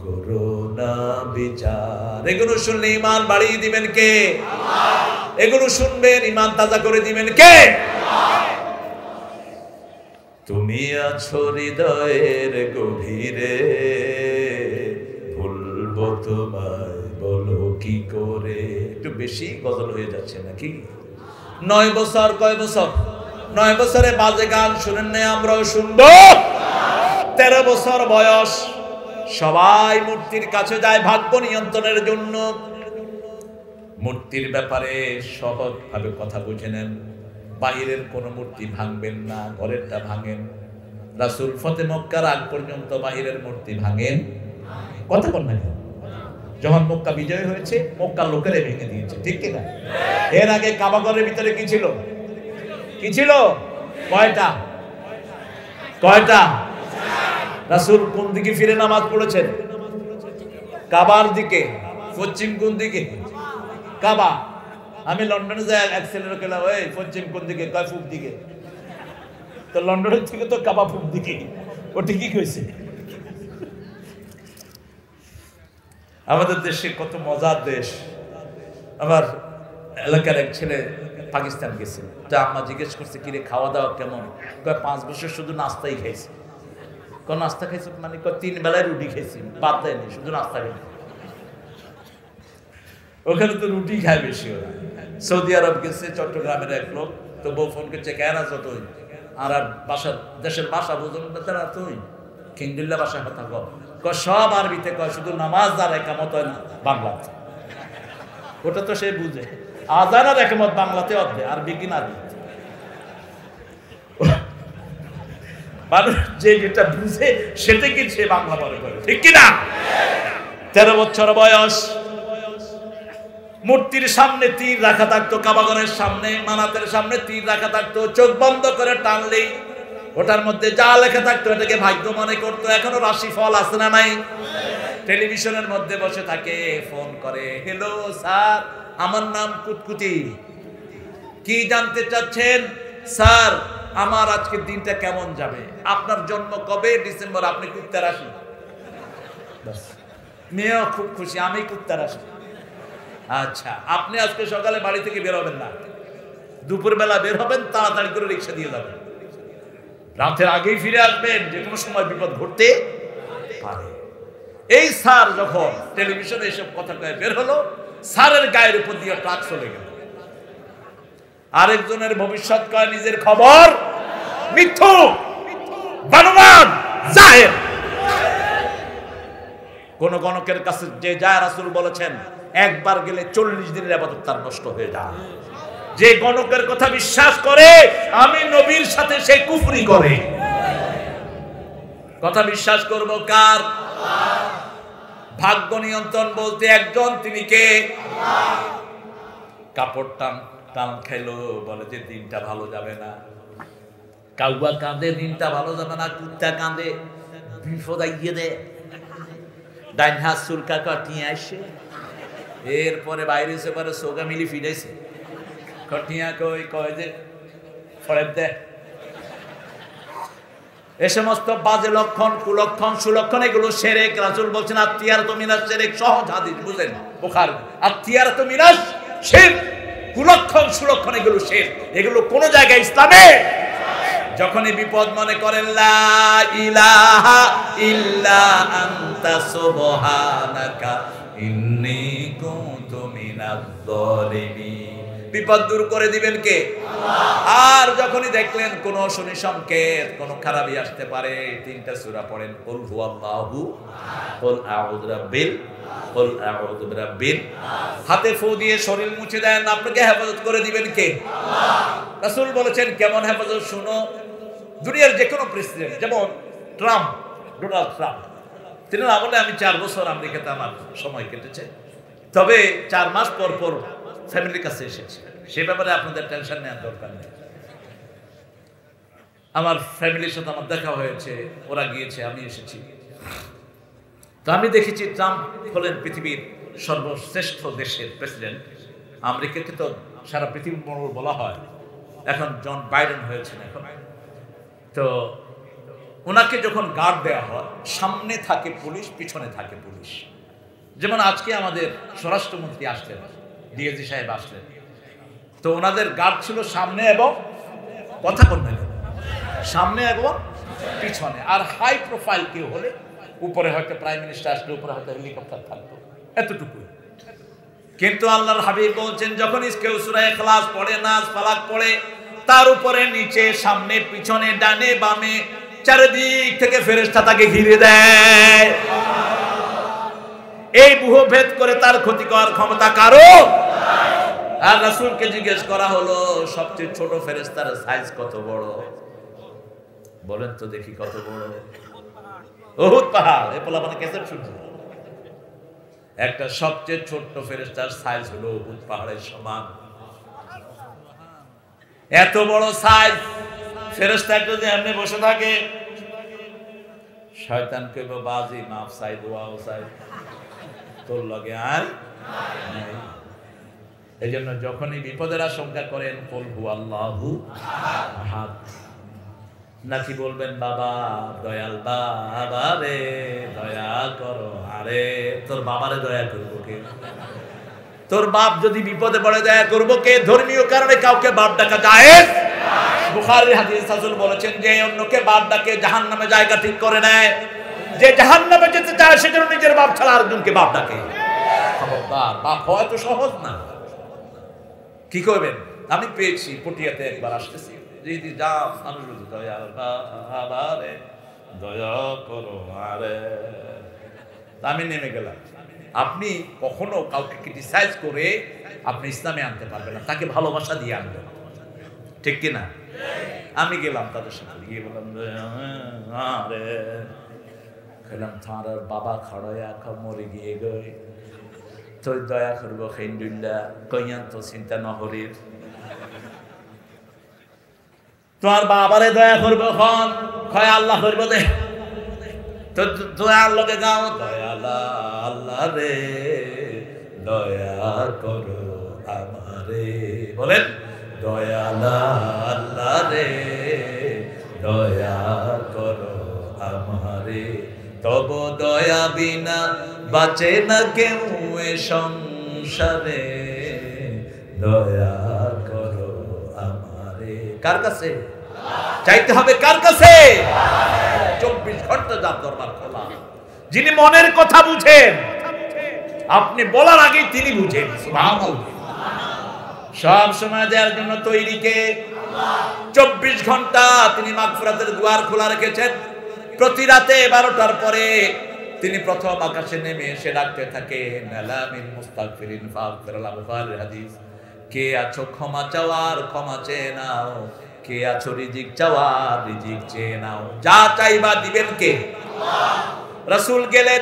করুণা বিচার। এগুলো শুনলে ঈমান বাড়িয়ে দিবেন কে? এগুলো শুনবেন, ঈমান তাজা করে দিবেন কে? তুমি আছো হৃদয়ের গভীরে, ভুলবো তোমায় বলো কি করে। একটু বেশি গজল হয়ে যাচ্ছে নাকি? 9 বছর, কয় বছর? 9 বছরে বাজে গান শুনেন না, আমরাও শুনবো। 13 বছর বয়স, সবাই মূর্তির কাছে যায় ভাগ্য নিয়ন্ত্রণের জন্য। মূর্তির ব্যাপারে সহজ ভাবে কথা বুঝে নেন। বাহিরের কোন মূর্তি ভাঙবেন না, ঘরেরটা ভাঙেন। রাসূল ফতে মক্কার আগ পর্যন্ত বাহিরের মূর্তি ভাঙেন, কথা বল না। যখন মক্কা বিজয় হয়েছে, মক্কার লোকেরা ভেঙে দিয়েছে, ঠিক কিনা? এর আগে কাবা ঘরের ভিতরে কি ছিল? কি ছিল? কয়টা? কয়টা? রাসূল কোন দিকে ফিরে নামাজ পড়েছেন? কাবার দিকে। পশ্চিম কোন দিকে? কাবা। আমি লন্ডনে যাই, এক ছেলের কেলা, ওই পশ্চিম কোন দিকে? কয় পূব দিকে। তো লন্ডনের থেকে তো কাবা পূব দিকে, ও ঠিকই কইছে। আমাদের দেশে কত মজার দেশ। আমার এলাকার এক ছেলে পাকিস্তান গেছে, তা আম্মা জিজ্ঞেস করছে কিরে খাওয়া দাওয়া কেমন? কয় 5 বছর শুধু নাস্তাই খাইছি। কোন নাস্তা খাইছো? মানে 3 বেলায় রুটি খাইছি, বাদ দেয়নি, শুধু নাস্তা খাইছি। ওখানে তো রুটি খায় বেশি ওরা। সৌদি আরব গেছে, চট্টগ্রামের এক লোক, তো বউ ফোন করছে, কেন আছো তুই? আর বাসার দেশের ভাষা বুঝুন না তুই, কিংদুল্লা ভাষায় কথা কয় সব আরবিতে কয়, শুধু নামাজ আর একামত হয় না বাংলাতে। ওটা তো সে বুঝে, আযান আর একামত বাংলাতে হবে, আরবি কিনা আরবি। মানুষ যে যেটা বুঝে সেটা কি সে বাংলা মনে করে, ঠিক কিনা? 13 বছর বয়স, মূর্তির সামনে তীর রাখা থাকতো, কাবাগরের সামনে, মানাতের সামনে তীর রাখা থাকতো। চোখ বন্ধ করে টানলেই ওটার মধ্যে যা লেখা থাকতো এটাকে ভাগ্য মনে করতো। এখনো রাশি ফল আছে না নাই? টেলিভিশনের মধ্যে বসে থাকে, ফোন করে, হ্যালো স্যার, আমার নাম কুতকুতি, কি জানতে চাচ্ছেন? স্যার, আমার আজকের দিনটা কেমন যাবে? আপনার জন্ম কবে? ডিসেম্বর, আপনি কুত্তা রাশি। মেয়েও খুব খুশি, আমি কুত্তা রাশি। আচ্ছা, আপনি আজকে সকালে বাড়ি থেকে বের হবেন না, দুপুর বেলা বের হবেন, তাড়াতাড়ি করে রিক্সা দিয়ে যাবেন, রাতের আগেই ফিরে আসবেন, যে কোনো সময় বিপদ ঘটতে পারে। এই স্যার যখন টেলিভিশনে এসব কথা কয়ে বের হলো, স্যারের গায়ের উপর দিয়ে ট্রাক চলে গেল। আরেকজনের ভবিষ্যৎ কয়, নিজের খবর মিথ্যু, বানোয়াট, জাহেল। কোন গণকের কাছে যে যায়, রাসূল বলেছেন একবার গেলে 40 দিনের ইবাদত তার নষ্ট হয়ে যায়। যে গণকের কথা বিশ্বাস করে আমি নবীর সাথে সে কুফরি করে। কথা বিশ্বাস করব কার? ভাগ্য নিয়ন্ত্রণ বলতে একজন, তিনি কে? কাপড় টান খাইলো, বলে যে দিনটা ভালো যাবে না। কাউয়া কাঁদে, দিনটা ভালো যাবে না। কুত্তা কাঁদে, বিপদ আইয়ে দে। ডাইন হাত চুলকা কাটিয়ে আসে, এরপরে বাইরে এসে পরে সোগা মিলি ফিরেছে। কটিয়া কয় যে ফরেব দে। এ সমস্ত বাজে লক্ষণ, কুলক্ষণ, সুলক্ষণ, এগুলো শিরক। রাসূল বলছেন আত্মিয়ারাতু মিনাশ শিরক। সহজ হাদিস, বুঝেন বুখারী। আত্মিয়ারাতু মিনাশ শিরক, কুলক্ষণ সুলক্ষণ এগুলো শিরক। এগুলো কোন জায়গায় ইসলামে যখনই বিপদ মনে করেন লা ইলাহা ইল্লা আনতা সুবহানাকা ইন্নী কুনতু মিনাজ জালিমিন, বিপদ দূর করে দিবেন কে? আর যখনই দেখলেন কোন শনি সংকেত, কোন খারাপই আসতে পারে, তিনটা সূরা পড়েন, কুল হুয়াল্লাহু, কুল আউযু বিরাব্বিল, কুল আউযু বিরাব্বিন। হাতে ফু দিয়ে শরীর মুছে দেন, আপনাকে হেফাজত করে দিবেন কে? রাসূল বলেছেন কেমন হেফাজত শুনো। দুনিয়ার যে কোনো প্রেসিডেন্ট, যেমন ট্রাম্প, ডোনাল্ড ট্রাম্প, তিনি না বলে আমি 4 বছর আমেরিকাতে আমার সময় কেটেছে, তবে 4 মাস পর পর ফ্যামিলির কাছে এসেছে। সে ব্যাপারে আপনাদের টেনশন নেওয়ার দরকার নেই। আমার ফ্যামিলির সাথে আমার দেখা হয়েছে, ওরা গিয়েছে, আমি এসেছি। তো আমি দেখেছি ট্রাম্প হলেন পৃথিবীর সর্বশ্রেষ্ঠ দেশের প্রেসিডেন্ট। আমেরিকাকে তো সারা পৃথিবী বলা হয়, এখন জন বাইডেন হয়েছেন এখন। তো ওনাকে যখন গার্ড দেওয়া হয়, সামনে থাকে পুলিশ, পিছনে থাকে পুলিশ। যেমন আজকে আমাদের স্বরাষ্ট্রমন্ত্রী আসলেন, ডিএজি সাহেব আসলেন, তো ওনাদের গার্ড ছিল সামনে এবং কথা বলবেন সামনে এবং পিছনে। আর হাই প্রোফাইল কেউ হলে উপরে হয়তো প্রাইম মিনিস্টার আসলে উপরে হয়তো হেলিকপ্টার থাকতো, এতটুকুই। কিন্তু আল্লাহর হাবিব বলছেন যখন কেউ সূরা ইখলাস পড়ে, নাস, ফালাক পড়ে, তার উপরে নিচে, সামনে, পিছনে, ডানে বামে, চারিদিক থেকে ফেরেশতা তাকে ঘিরে দেয়। এই বুহ ভেদ করে তার ক্ষতি করার ক্ষমতা কারো। আর রাসূলকে জিজ্ঞেস করা হলো সবচেয়ে ছোট ফেরেশতার সাইজ কত বড়? বলেন তো দেখি কত বড়? উহুদ পাহাড়। এ পোলা মানে কেসে শুনছে, একটা সবচেয়ে ছোট্ট ফেরেশতার সাইজ হলো উহুদ পাহাড়ের সমান। এত বড় সাইজ ফেরেশতা যদি এমনি বসে থাকে, শয়তান কইব বাজি মাফ সাইদ ওয়াও সাইদ, তোর লগে আর নাই। এজন্য যখনই বিপদের আশঙ্কা করেন, কুল হুয়াল্লাহু আহাদ। নাকি বলবেন বাবা, দয়াল বাবা রে দয়া করো। আরে তোর বাবারে দয়া করবো কে? তোর বাপ যদি বিপদে পড়ে দয়া করবো কে? ধর্মীয় কারণে কাউকে বাপ ডাকা জায়েজ। বুখারীর হাদিস, রাসূল বলেছেন যে অন্যকে বাপ ডাকে জাহান্নামে জায়গা ঠিক করে নেয়। যে জাহান্নামে যেতে চায় সে যেন নিজের বাপ ছাড়া আরেকজনকে বাপ ডাকে। খবরদার, বাপ হওয়া তো সহজ না। কি করবেন? আমি পেয়েছি পটিয়াতে একবার আসতেছি, যদি যা মানুষ দয়া বাবা রে দয়া করো আরে, আমি নেমে গেলাম। আপনি কখনো কাউকে ক্রিটিসাইজ করে আপনি ইসলামে আনতে পারবেন না, তাকে ভালোবাসা দিয়ে আনবেন, ঠিক কিনা? আমি গেলাম তাদের সাথে, গিয়ে বললাম আরে খেলাম তার বাবা খড়াইয়া মরে গিয়ে গই, তোর দয়া করবো খেন্দুল্লা কইয়ান তো চিন্তা নহরির, তোমার বাবারে দয়া করবো খন খয় আল্লাহ করবো দে, তো দয়ার লগে যাও, দয়ালা আল্লাহ রে দয়া করো আমারে, বলেন দয়ালা আল্লাহ রে দয়া করো আমারে, তব দয়া বিনা বাঁচে না কেউ এ সংসারে, দয়া করো আমারে। কার কাছে চাইতে হবে? কার কাছে? 24 ঘন্টা যার দরবার খোলা। যিনি মনের কথা বুঝেন, আপনি বলার আগে তিনি বুঝেন। সুবহানাল্লাহ। সব সময় দেওয়ার জন্য তৈরি কে? 24 ঘন্টা তিনি মাগফিরাতের দুয়ার খোলা রেখেছেন। প্রতি রাতে 12টার পরে তিনি প্রথম আকাশে নেমে এসে ডাকতে থাকেন, আলামিন মুস্তাগফিরিন ফাগফির লাহুম। বুখারীর হাদিস। কে আছো ক্ষমা চাওয়ার ক্ষমা চেয়ে নাও, কে আছো রিজিক চাওয়ার রিজিক চেয়ে নাও। যা চাইবা দিবেন কে? রাসূল গেলেন,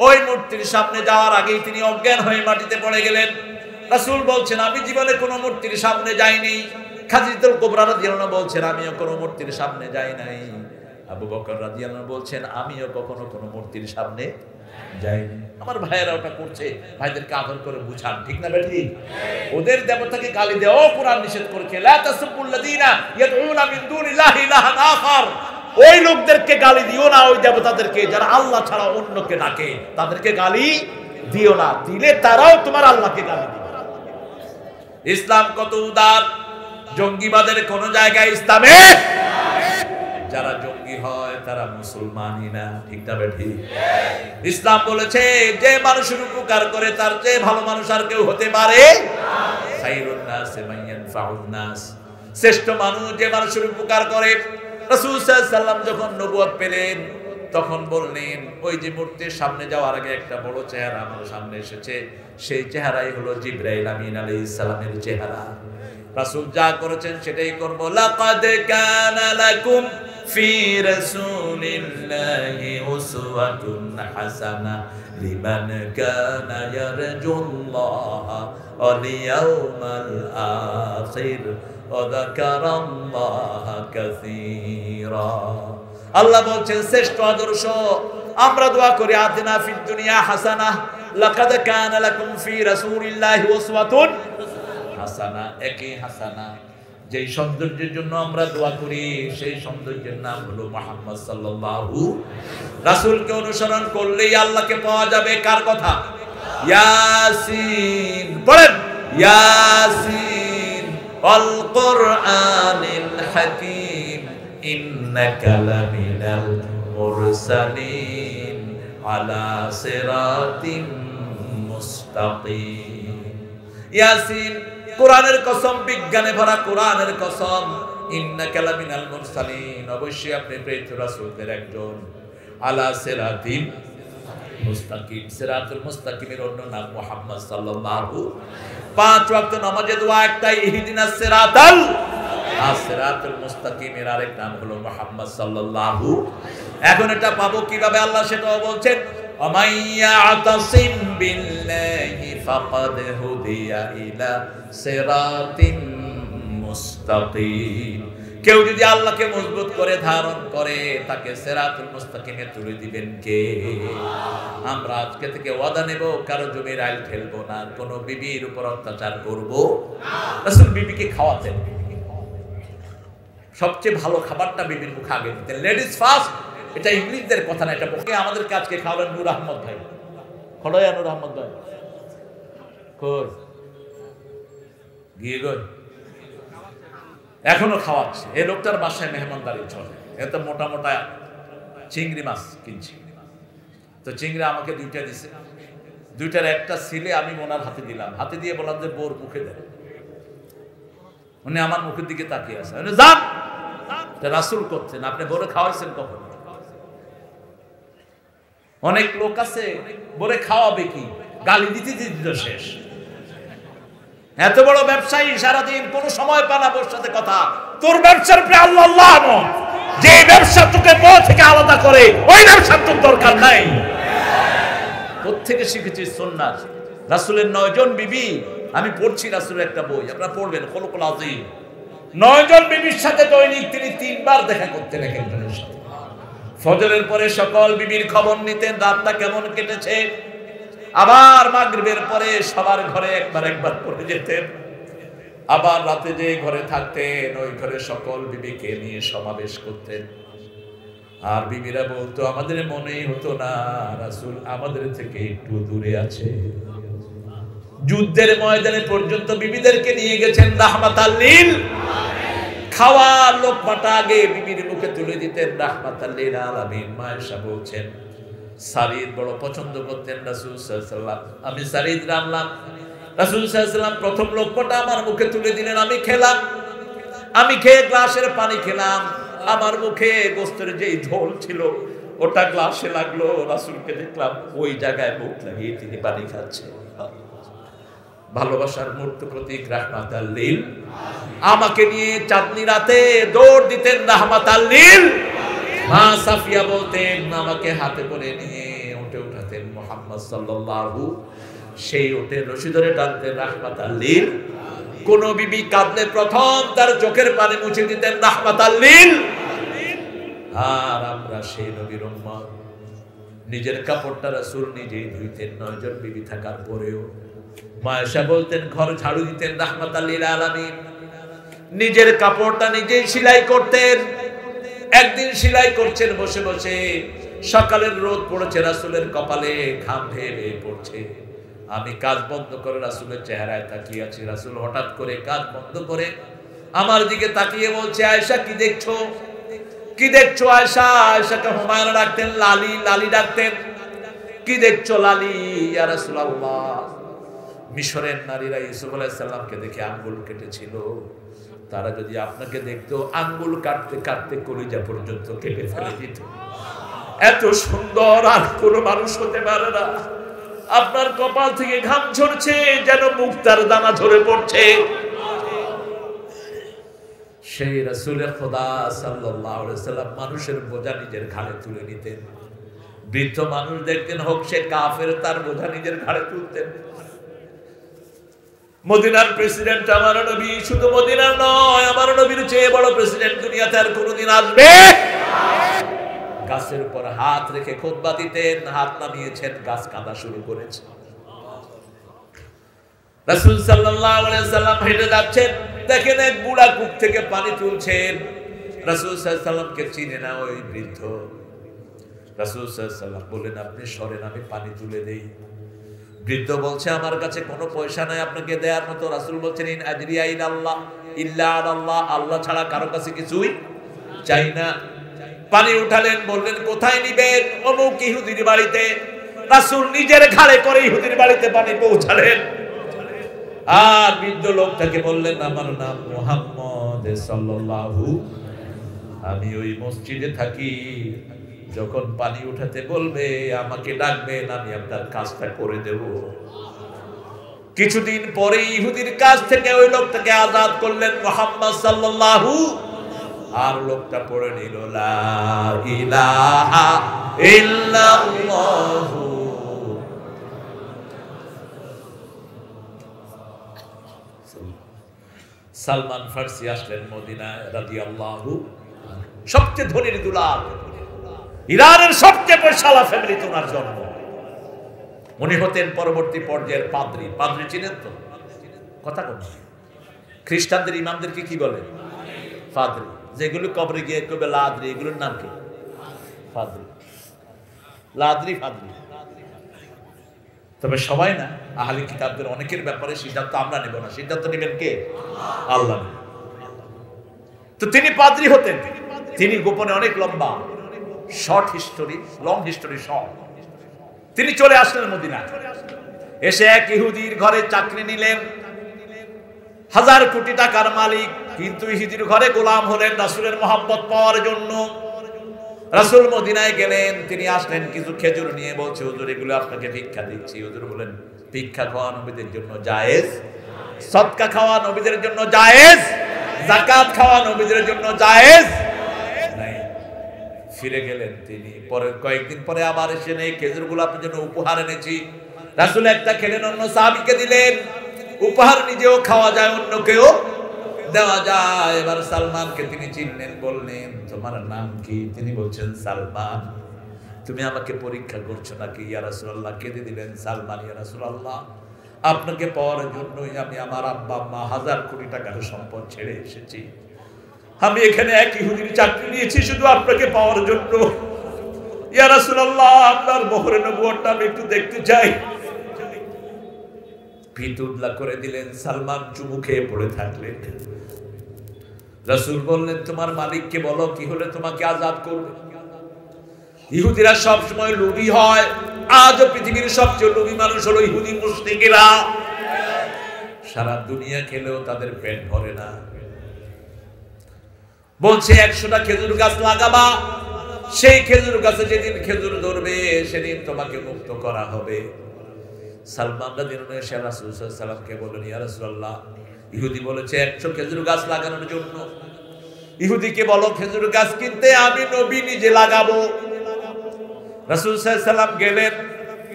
ওই মূর্তির সামনে যাওয়ার আগেই তিনি অজ্ঞান হয়ে মাটিতে পড়ে গেলেন। রাসূল বলছেন, আমি জীবনে কোনো মূর্তির সামনে যাইনি। খাদিজাতুল কুবরা রাদিয়াল্লাহু আনহা বলছেন, আমিও কোনো মূর্তির সামনে যাই নাই। আবু বকর রাদিয়াল্লাহু আনহু বলছেন, আমিও কখনো কোনো মূর্তির সামনে যাইনি। আমার ভাইয়েরা ওটা করছে, ভাইদেরকে আদর করে বুঝান, ঠিক না বেঠি? ওদের দেবতাকে গালি দেওয়া কোরআন নিষেধ করেছে, লা তাসুবুল্লাযিনা ইয়াদউনা মিন দুনিল্লাহি ইলাহান আখার। ওই লোকদেরকে গালি দিও না, ওই দেবতাদেরকে যারা আল্লাহ ছাড়া অন্যকে ডাকে, তাদেরকে গালি দিও না, দিলে তারাও তোমার আল্লাহকে গালি দিবে। ইসলাম কত উদার! জঙ্গিবাদের কোন জায়গায় ইসলামে যারা জঙ্গি হয় তারা মুসলমানই না, ঠিক না বেঠি? ইসলাম বলেছে যে মানুষের উপকার করে তার চেয়ে ভালো মানুষ আর কেউ হতে পারে খায়রুন নাস মান ইয়ানফাউন নাস। শ্রেষ্ঠ মানুষ যে মানুষের উপকার করে। রাসূল সাল্লাল্লাহু আলাইহি ওয়াসাল্লাম যখন নবুয়ত পেলেন তখন বললেন, ওই যে মূর্তির সামনে যাওয়ার আগে একটা বড় চেহারা আমার সামনে এসেছে, সেই চেহারাই হলো জিবরাইল আমিন আলাইহিস সালামের চেহারা। রাসূল যা করেছেন সেটাই করব। লাকাদ কানা লাকুম ফি রাসূলিল্লাহি উসওয়াতুন হাসানা লিমান কানা ইয়ারজুল্লাহা ওয়াল ইয়াউমাল আখির ওয়া যাকারাল্লাহা কাসীরা। আল্লাহ বলছেন শ্রেষ্ঠ আদর্শ আমরা দোয়া করি, আতিনা ফিদ দুনিয়া হাসানাহ লাকাদ কানা লাকুম ফি রাসূলিল্লাহি উসওয়াতুন হাসানা। একই হাসানা, যেই সৌন্দর্যের জন্য আমরা দোয়া করি সেই সৌন্দর্যের নাম হলো মুহাম্মদ সাল্লাল্লাহু। রাসূলকে অনুসরণ করলেই আল্লাহকে পাওয়া যাবে। কার কথা? ইয়াসিন পড়েন, ইয়াসিন ওয়াল কুরআনিল হাকীম ইন্নাকা লামিনাল মুরসালিন আলা সিরাতিম মুস্তাকিম। ইয়াসিন কোরআনের কসম, বিজ্ঞানে ভরা কোরআনের কসম। ইন্নাকা লামিনাল মুরসালিন, অবশ্যই আপনি প্রেরিত রাসূলদের একজন। আলা সিরাতিম মুস্তাকিম, সিরাতুল মুস্তাকিমের অন্য নাম মুহাম্মদ সাল্লাল্লাহু। 5 ওয়াক্ত নামাজে দোয়া একটাই, ইহদিনাস সিরাতাল সিরাতুল মুস্তাকিমের আরেক নাম হলো মুহাম্মদ সাল্লাল্লাহু। এখন এটা পাবো কিভাবে? আল্লাহ সেটাও বলছেন, আমাইয়া আতাসিম বিল্লাহি ফাকাদ হুদিয়া ইলা সিরাতিম মুস্তাকিম। কেউ যদি আল্লাহকে মজবুত করে ধারণ করে তাকে সিরাতুল মুস্তাকিমে তুলে দিবেন কে? আমরা আজকে থেকে ওয়াদা নেব, কারো জমির আইল ঠেলবো না, কোনো বিবির উপর অত্যাচার করব না। রাসূল বিবিকে খাওয়াতেন, সবচেয়ে ভালো খাবারটা বিবির মুখে আগে দিতেন। লেডিস ফার্স্ট, এটা ইংলিশদের কথা না, এটা বকে আমাদেরকে আজকে খাওয়ালেন নূর আহমদ ভাই। খড়য়া নূর আহমদ ভাই কর গিয়ে গই এখনো খাওয়াচ্ছে। এই লোকটার বাসায় মেহমানদারি চলে। এত মোটা মোটা চিংড়ি মাছ কিনছি, তো চিংড়ি আমাকে 2টা দিছে। 2টার একটা ছিলে আমি ওনার হাতে দিলাম, হাতে দিয়ে বললাম যে বোর মুখে দেন। উনি আমার মুখের দিকে তাকিয়ে আছে। যান, রাসূল করছেন, আপনি বোরে খাওয়াইছেন কখন? অনেক লোক আছে বোরে খাওয়াবে কি, গালি দিতে দিতে শেষ। এত বড় ব্যবসায়ী সারাদিন কোন সময় পায় না বোর সাথে কথা। তোর ব্যবসার উপরে আল্লাহ আল্লাহ নয়, যে ব্যবসা তোকে বউ থেকে আলাদা করে ওই ব্যবসার তোর দরকার নাই। কোত্থেকে শিখেছিস সুন্নাত? রাসূলের 9 জন বিবি, আমি পড়ছি রাসূলের একটা বই, আপনারা পড়বেন, খুলুকুল আযীম। 9 জন বিবির সাথে দৈনিক তিনি 3 বার দেখা করতেন এক একজনের সাথে। ফজরের পরে সকল বিবির খবর নিতেন, রাতটা কেমন কেটেছে। আবার মাগরিবের পরে সবার ঘরে একবার করে যেতেন। আবার রাতে যে ঘরে থাকতেন ওই ঘরে সকল বিবিকে নিয়ে সমাবেশ করতেন। আর বিবিরা বলতো, আমাদের মনেই হতো না রাসূল আমাদের থেকে একটু দূরে আছে। যুদ্ধের ময়দানে পর্যন্ত বিবিদেরকে নিয়ে গেছেন রাহমাতাল লিল আলামিন। খাওয়ার লোকমাটা আগে বিবির মুখে তুলে দিতেন রাহমাতাল লিল আলামিন। মায়েশা বলছেন, সারিদ বড় পছন্দ করতেন রাসূল সাল্লাল্লাহু আলাইহি ওয়াসাল্লাম। আমি সারিদ রান্নাম, রাসূল সাল্লাল্লাহু আলাইহি ওয়াসাল্লাম প্রথম লোকমাটা আমার মুখে তুলে দিলেন, আমি খেলাম। আমি খেয়ে গ্লাসের পানি খেলাম, আমার মুখে গোস্তের যেই ঝোল ছিল ওটা গ্লাসে লাগলো। রাসূলকে দেখলাম ওই জায়গায় মুখ লাগিয়ে তিনি পানি খাচ্ছেন। ভালোবাসার মূর্ত প্রতীক রাহমাতাল লিল। আমাকে নিয়ে চাঁদনি রাতে দৌড় দিতেন রাহমাতাল লিল। মা সাফিয়া বলতেন আমাকে হাতে করে নিয়ে উঠে উঠাতেন মুহাম্মদ সাল্লাল্লাহু, সেই উঠে রশি ধরে টানতেন রাহমাতাল লিল। কোন বিবি কাঁদলে প্রথম তার চোখের পানি মুছে দিতেন রাহমাতাল লিল। আর আমরা সেই নবীর উম্মত, নিজের কাপড়টা রাসূল নিজেই ধুইতেন 9 জন বিবি থাকার পরেও। মা আয়েশা বলতেন ঘর ঝাড়ু দিতেন রাহমাতাল লিল আলামিন। নিজের কাপড়টা নিজেই সেলাই করতেন। একদিন সেলাই করছেন বসে বসে, সকালের রোদ পড়েছে, রাসূলের কপালে ঘাম ভেবে পড়ছে। আমি কাজ বন্ধ করে রাসূলের চেহারায় তাকিয়ে আছি। রাসূল হঠাৎ করে কাজ বন্ধ করে আমার দিকে তাকিয়ে বলছে, আয়েশা কি দেখছো? কি দেখছো আয়েশা? আয়েশাকে হুমায়রা ডাকতেন, লালি লালি ডাকতেন। কি দেখছো লালি? ইয়া রাসূলুল্লাহ, মিশরের নারীরা ইউসুফ আলাইহিস সালামকে দেখে আঙ্গুল কেটেছিল। তারা যদি আপনাকে দেখতো আঙ্গুল কাটতে কাটতে কলিজা পর্যন্ত কেটে ফেলে দিত। এত সুন্দর আর কোনো মানুষ হতে পারে না। আপনার কপাল থেকে ঘাম ঝরছে যেন মুক্তার দানা ঝরে পড়ছে। সেই রাসূল খোদা সাল্লাল্লাহু আলাইহি সাল্লাম মানুষের বোঝা নিজের ঘাড়ে তুলে নিতেন। বৃদ্ধ মানুষ দেখতেন, হোক সে কাফের, তার বোঝা নিজের ঘাড়ে তুলতেন। মদিনার প্রেসিডেন্ট আমার নবী, শুধু মদিনার নয়, আমার নবীর চেয়ে বড় প্রেসিডেন্ট দুনিয়াতে আর কোনোদিন আসবে? গাছের উপর হাত রেখে খুতবা দিতেন, হাত নামিয়েছেন, গাছ কাঁদা শুরু করেছে। রাসূল সাল্লাল্লাহু আলাইহি সাল্লাম হেঁটে যাচ্ছেন, দেখেন এক বুড়া কূপ থেকে পানি তুলছেন। রাসূল সাল্লাল্লাহু আলাইহি সাল্লামকে চিনে না ওই বৃদ্ধ। রাসূল সাল্লাল্লাহু আলাইহি সাল্লাম বললেন, আপনি সরেন, আমি পানি তুলে দেই। বৃদ্ধ বলছে, আমার কাছে কোনো পয়সা নাই আপনাকে দেওয়ার মতো। রাসূল বলছেন, ইন আজরিয়া ইল্লাল্লাহ ইল্লা আল্লাহ, আল্লাহ ছাড়া কারো কাছে কিছুই চাই না। পানি উঠালেন, বললেন কোথায় নিবেন? অমুক ইহুদির বাড়িতে। রাসূল নিজের ঘাড়ে করে ইহুদির বাড়িতে পানি পৌঁছালেন। আর বৃদ্ধ লোকটাকে বললেন, আমার নাম মুহাম্মদ সাল্লাল্লাহু, আমি ওই মসজিদে থাকি। যখন পানি উঠাতে বলবে আমাকে ডাকবেন, আমি আপনার কাজটা করে দেব। কিছুদিন পরে ইহুদির কাছ থেকে ওই লোকটাকে আজাদ করলেন মুহাম্মদ সাল্লাল্লাহু। আর লোকটা পড়ে নিল লা ইলাহা ইল্লাল্লাহ। সালমান ফার্সি আসলেন মদিনায় রাদিয়াল্লাহু, সবচেয়ে ধনীর দুলাল, ইরানের সবচেয়ে পয়সাওয়ালা ফ্যামিলিতে ওনার জন্ম। উনি হতেন পরবর্তী পর্যায়ের পাদ্রী। পাদ্রী চিনেন তো? কথা বল। খ্রিস্টানদের ইমামদেরকে কি বলে? পাদ্রী। যেগুলো কবরে গিয়ে কবে লাদ্রি, এগুলোর নাম কি? পাদ্রী। লাদ্রি পাদ্রী। তবে সবাই না, আহলে কিতাবদের অনেকের ব্যাপারে সিদ্ধান্ত আমরা নেব না। সিদ্ধান্ত নেবেন কে? আল্লাহ। তো তিনি পাদ্রী হতেন। তিনি গোপনে অনেক লম্বা, short history, long history short. তিনি চলে আসলেন মদিনা। এসে এক ইহুদির ঘরে চাকরি নিলেন, 1000 কোটি টাকার মালিক। কিন্তু ইহুদির ঘরে গোলাম হলেন রাসূলের মহব্বত পাওয়ার জন্য। রাসূল মদিনায় গেলেন, তিনি আসলেন কিছু খেজুর নিয়ে, বলছে হুজুর এগুলো আপনাকে ভিক্ষা দিচ্ছি। হুজুর বলেন, ভিক্ষা খাওয়া নবীদের জন্য জায়েজ, সদকা খাওয়া নবীদের জন্য জায়েজ, যাকাত খাওয়া নবীদের জন্য জায়েজ নাই। ফিরে গেলেন তিনি। পরে কয়েকদিন পরে আবার এসে, এই খেজুরগুলো আপনার জন্য উপহার এনেছি। রাসূল একটা খেলেন, অন্য সাহাবীকে দিলেন। উপহার নিজেও খাওয়া যায়, অন্যকেও দেওয়া যায়। এবার সালমানকে তিনি চিনলেন, বললেন তোমার নাম কি? তিনি বলছেন সালমান। তুমি আমাকে পরীক্ষা করছো নাকি? ইয়া রাসূলুল্লাহ। কেঁদে দিলেন সালমান, ইয়া রাসূলুল্লাহ, আপনাকে পাওয়ার জন্যই আমি আমার আব্বা আম্মা 1000 কোটি টাকার সম্পদ ছেড়ে এসেছি। আমি এখানে এক ইহুদির চাকরি নিয়েছি শুধু আপনাকে পাওয়ার জন্য। ইয়া রাসূলুল্লাহ, আপনার মোহরে নবুয়তটা আমি একটু দেখতে চাই। পিতুদলা করে দিলেন। সালমান চুমু খেয়ে পড়ে থাকলেন। রাসূল বললেন, তোমার মালিককে বলো কি হলে তোমাকে আজাদ করবে। ইহুদিরা সব সময় লোভী হয়। আজও পৃথিবীর সবচেয়ে লোভী মানুষ হলো ইহুদি মুশরিকেরা। সারা দুনিয়া খেলেও তাদের পেট ভরে না। বলছে 100টা খেজুর গাছ লাগাবা, সেই খেজুর গাছে যেদিন খেজুর ধরবে সেদিন তোমাকে মুক্ত করা হবে। সালমান রাদিয়াল্লাহু আনহু এসে রাসূল সাল্লাল্লাহু আলাইহি ওয়াসাল্লামকে বললেন, ইয়া রাসূলুল্লাহ, ইহুদি বলেছে 100 খেজুর গাছ লাগানোর জন্য। ইহুদিকে বলো খেজুর গাছ কিনতে, আমি নবী নিজে লাগাবো। রাসূল সাল্লাল্লাহু আলাইহি ওয়াসাল্লাম গেলেন,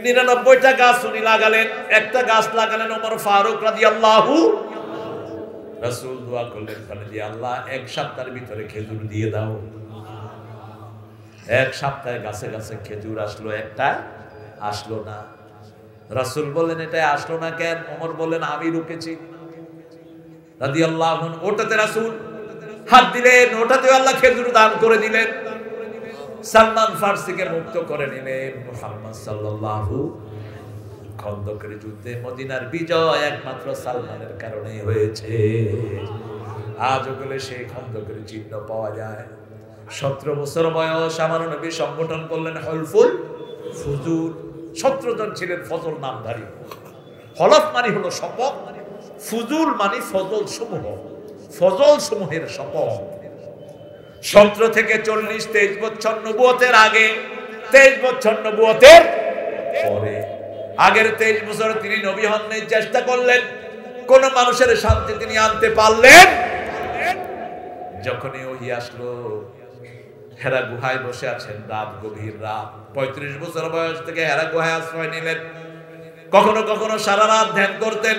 99টা গাছ উনি লাগালেন, একটা গাছ লাগালেন ওমর ফারুক রাদিয়াল্লাহু। রাসূল দোয়া করলেন, বলেন যে আল্লাহ 1 সপ্তাহের ভিতরে খেজুর দিয়ে দাও। 1 সপ্তাহে গাছে গাছে খেজুর আসলো, একটা আসলো না। রাসূল বললেন, এটা আসলো না কেন? ওমর বললেন, আমি রুকেছি রাদিয়াল্লাহু আনহু। ওটাতে রাসূল হাত দিলেন, ওটাতে আল্লাহ খেজুর দান করে দিলেন। সালমান ফার্সিকে মুক্ত করে নিলেন মুহাম্মদ সাল্লাল্লাহু। খন্দকের যুদ্ধে মদিনার বিজয় একমাত্র সালমানের কারণেই হয়েছে। আজও গেলে সেই খন্দকের চিহ্ন পাওয়া যায়। 17 বছর বয়স আমার নবী সংগঠন করলেন হলফুল ফুজুল। 17 জন ছিলেন ফজল নামধারী। হলফ মানে হলো শপথ, ফুজুল মানে ফজল সমূহ, ফজল সমূহের শপথ। 17 থেকে 40, 23 বছর নবুয়তের আগে, 23 বছর নবুয়তের পরে। আগের 23 বছর তিনি নবী হনের চেষ্টা করলেন, কোন মানুষের শান্তি তিনি আনতে পারলেন। যখনই ওহী আসলো, হেরা গুহায় বসে আছেন, রাত গভীর রাত। 35 বছর বয়স থেকে হেরা গুহায় আশ্রয় নিলেন। কখনো কখনো সারা রাত ধ্যান করতেন।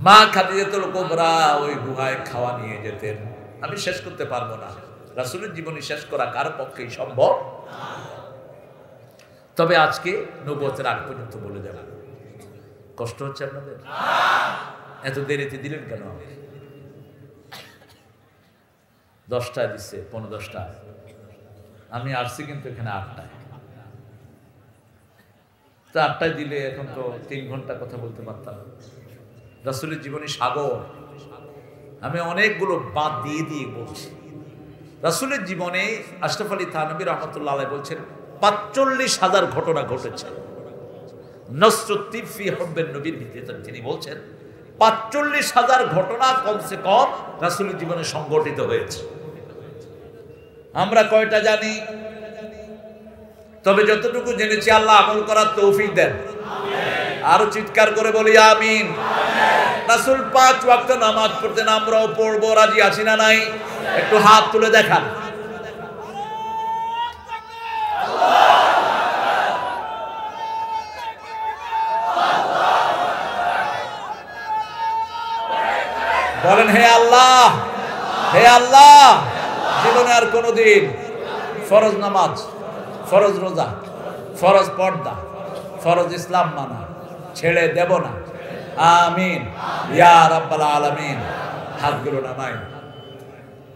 মা খাদিজাতুল কুবরা ওই গুহায় খাওয়া নিয়ে যেতেন। আমি শেষ করতে পারবো না, রাসূলের জীবনী শেষ করা কার পক্ষেই সম্ভব। তবে আজকে নবুয়তের আগ পর্যন্ত বলে যাব। কষ্ট হচ্ছে আপনাদের? এত দেরিতে দিলেন কেন? 10টায় দিচ্ছে, 10:15। আমি আসছি কিন্তু এখানে 8টায়। তো 8টায় দিলে এখন তো 3 ঘন্টা কথা বলতে পারতাম। রাসূলের জীবনী সাগর, আমি অনেকগুলো বাদ দিয়ে দিয়ে বলছি। রাসূলের জীবনে আশরাফ আলী থানভী রহমাতুল্লাহ আলাইহি বলছেন 45,000 ঘটনা ঘটেছে। নসরুদ্দিন ফি হুব্বিন নবীর ভিত্তিতে তিনি বলছেন 45,000 ঘটনা কমসে কম রাসূলের জীবনে সংঘটিত হয়েছে। আমরা কয়টা জানি? তবে যতটুকু জেনেছি আল্লাহ আমল করার তৌফিক দেন। আরো চিৎকার করে বলি আমিন। রাসূল 5 ওয়াক্ত নামাজ পড়তেন, আমরাও পড়বো। রাজি আছি না নাই? একটু হাত তুলে দেখান। বলেন, হে আল্লাহ, হে আল্লাহ, জীবনে আর কোনদিন ফরজ নামাজ, ফরজ রোজা, ফরজ পর্দা, ফরজ ইসলাম মানা ছেড়ে দেব না। আমিন ইয়া রাব্বাল আলামিন। হাতগুলো নামাই।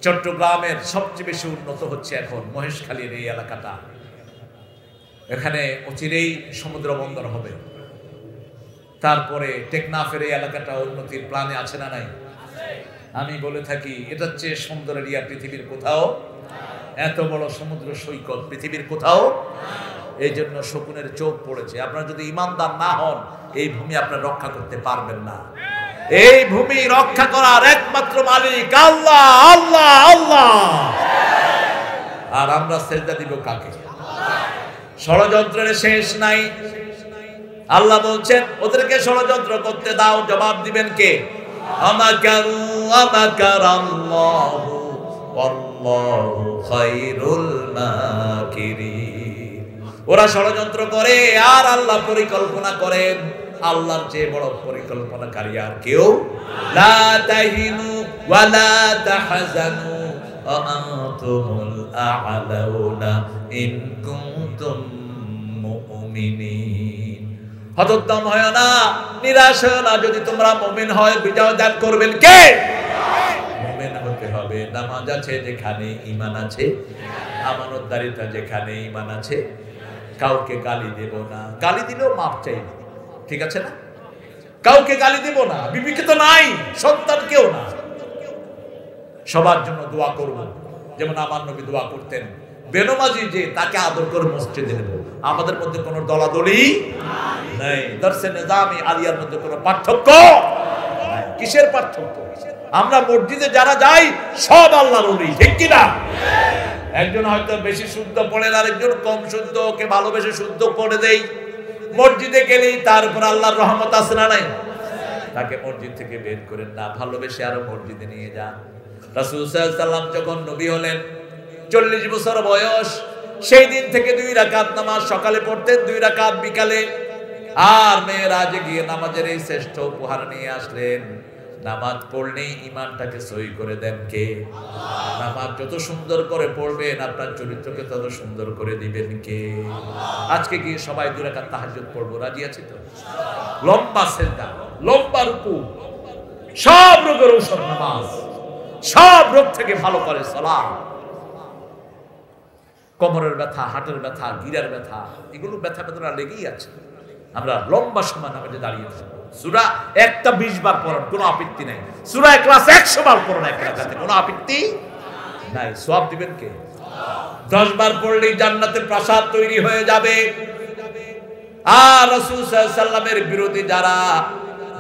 চট্টগ্রামের সবচেয়ে বেশি উন্নত হচ্ছে এখন মহেশখালীর এই এলাকাটা। এখানে অচিরেই সমুদ্র বন্দর হবে। তারপরে টেকনাফের এই এলাকাটা উন্নতির প্ল্যানে আছে না নাই? আমি বলে থাকি, এটা হচ্ছে সুন্দর এরিয়া পৃথিবীর কোথাও। এত বড় সমুদ্র সৈকত পৃথিবীর কোথাও। এই জন্য শকুনের চোখ পড়েছে। আপনারা যদি ইমানদার না হন, এই ভূমি আপনারা রক্ষা করতে পারবেন না। এই ভূমি রক্ষা করার একমাত্র মালিক আল্লাহ, আল্লাহ, আল্লাহ। আর আমরা সেজদা দিব কাকে? ষড়যন্ত্রের শেষ নাই। আল্লাহ বলছেন ওদেরকে ষড়যন্ত্র করতে দাও, জবাব দিবেন কে? আমাকারু আমাকারাল্লাহু ওয়াল্লাহু খায়রুল মাকিরিন। ওরা ষড়যন্ত্র করে আর আল্লাহ পরিকল্পনা করেন। আল্লাহর চেয়ে বড় পরিকল্পনাকারী আর কেউ। লা তাহিনু ওয়া লা তাহজানু ওয়া আনতুমুল আ'লাউনা ইন কুনতুম মুমিনিন। হতোদ্যম হয় না, নিরাশ হয় না। যদি তোমরা মুমিন হয়, বিজয় দান করবেন কে? মুমিন হতে হবে। নামাজ আছে যেখানে ঈমান আছে, আমানতদারিতা যেখানে ঈমান আছে, কাউকে গালি দেব না। গালি দিলেও মাপ চাইব, ঠিক আছে না? কাউকে গালি দেব না, বিবিকে তো নাই, সন্তানকেও না। সবার জন্য দোয়া করব, যেমন আমার নবী দোয়া করতেন। বেনমাজি যে তাকে আদর করে মসজিদে নেব। আমাদের মধ্যে কোনো দলাদলি নাই। দর্শে নিজামে আলিয়ার মধ্যে কোনো পার্থক্য নাই। কিসের পার্থক্য? আমরা মসজিদে যারা যাই সব আল্লাহর ওলি, ঠিক কি না? একজন হয়তো বেশি শুদ্ধ পড়েন, আরেকজন কম শুদ্ধ, ওকে ভালোবেসে শুদ্ধ করে দেই। মসজিদে গেলেই তার উপর আল্লাহর রহমত আছে না নাই? তাকে মসজিদ থেকে বের করেন না, ভালোবেসে আরো মসজিদে নিয়ে যান। রাসূল সাল্লাল্লাহু আলাইহি ওয়াসাল্লাম যখন নবী হলেন 40 বছর বয়স, সেই দিন থেকে 2 রাকাত নামাজ সকালে পড়তেন, 2 রাকাত বিকালে। আর মেরাজে গিয়ে নামাজের এই শ্রেষ্ঠ উপহার নিয়ে আসলেন। নামাজ পড়লেই ঈমানটাকে সহি করে দেন কে? নামাজ যত সুন্দর করে পড়বেন আপনার চরিত্রকে তত সুন্দর করে দিবেন কে? আজকে গিয়ে সবাই 2 রাকাত তাহাজ্জুদ পড়বো, রাজি আছি তো? লম্বা সিজদা, লম্বা রুকু, সব রোগের ঔষধ নামাজ, সব রোগ থেকে ভালো করে সালাত। কোমরের ব্যথা, হাটের ব্যথা, গিরার ব্যথা, এগুলো ব্যথা বেদনা লেগেই আছে। আমরা লম্বা সময় নামাজে দাঁড়িয়ে থাকবো। সূরা একটা 20 বার পড়ার কোনো আপত্তি নাই, সূরা ইখলাস 100 বার পড়ুন এক রাকাতে, কোনো আপত্তি নাই। সওয়াব দিবেন কে? 10 বার পড়লেই জান্নাতের প্রাসাদ তৈরি হয়ে যাবে। আর রাসূল সাল্লাল্লাহু আলাইহি ওয়াসাল্লামের বিরোধী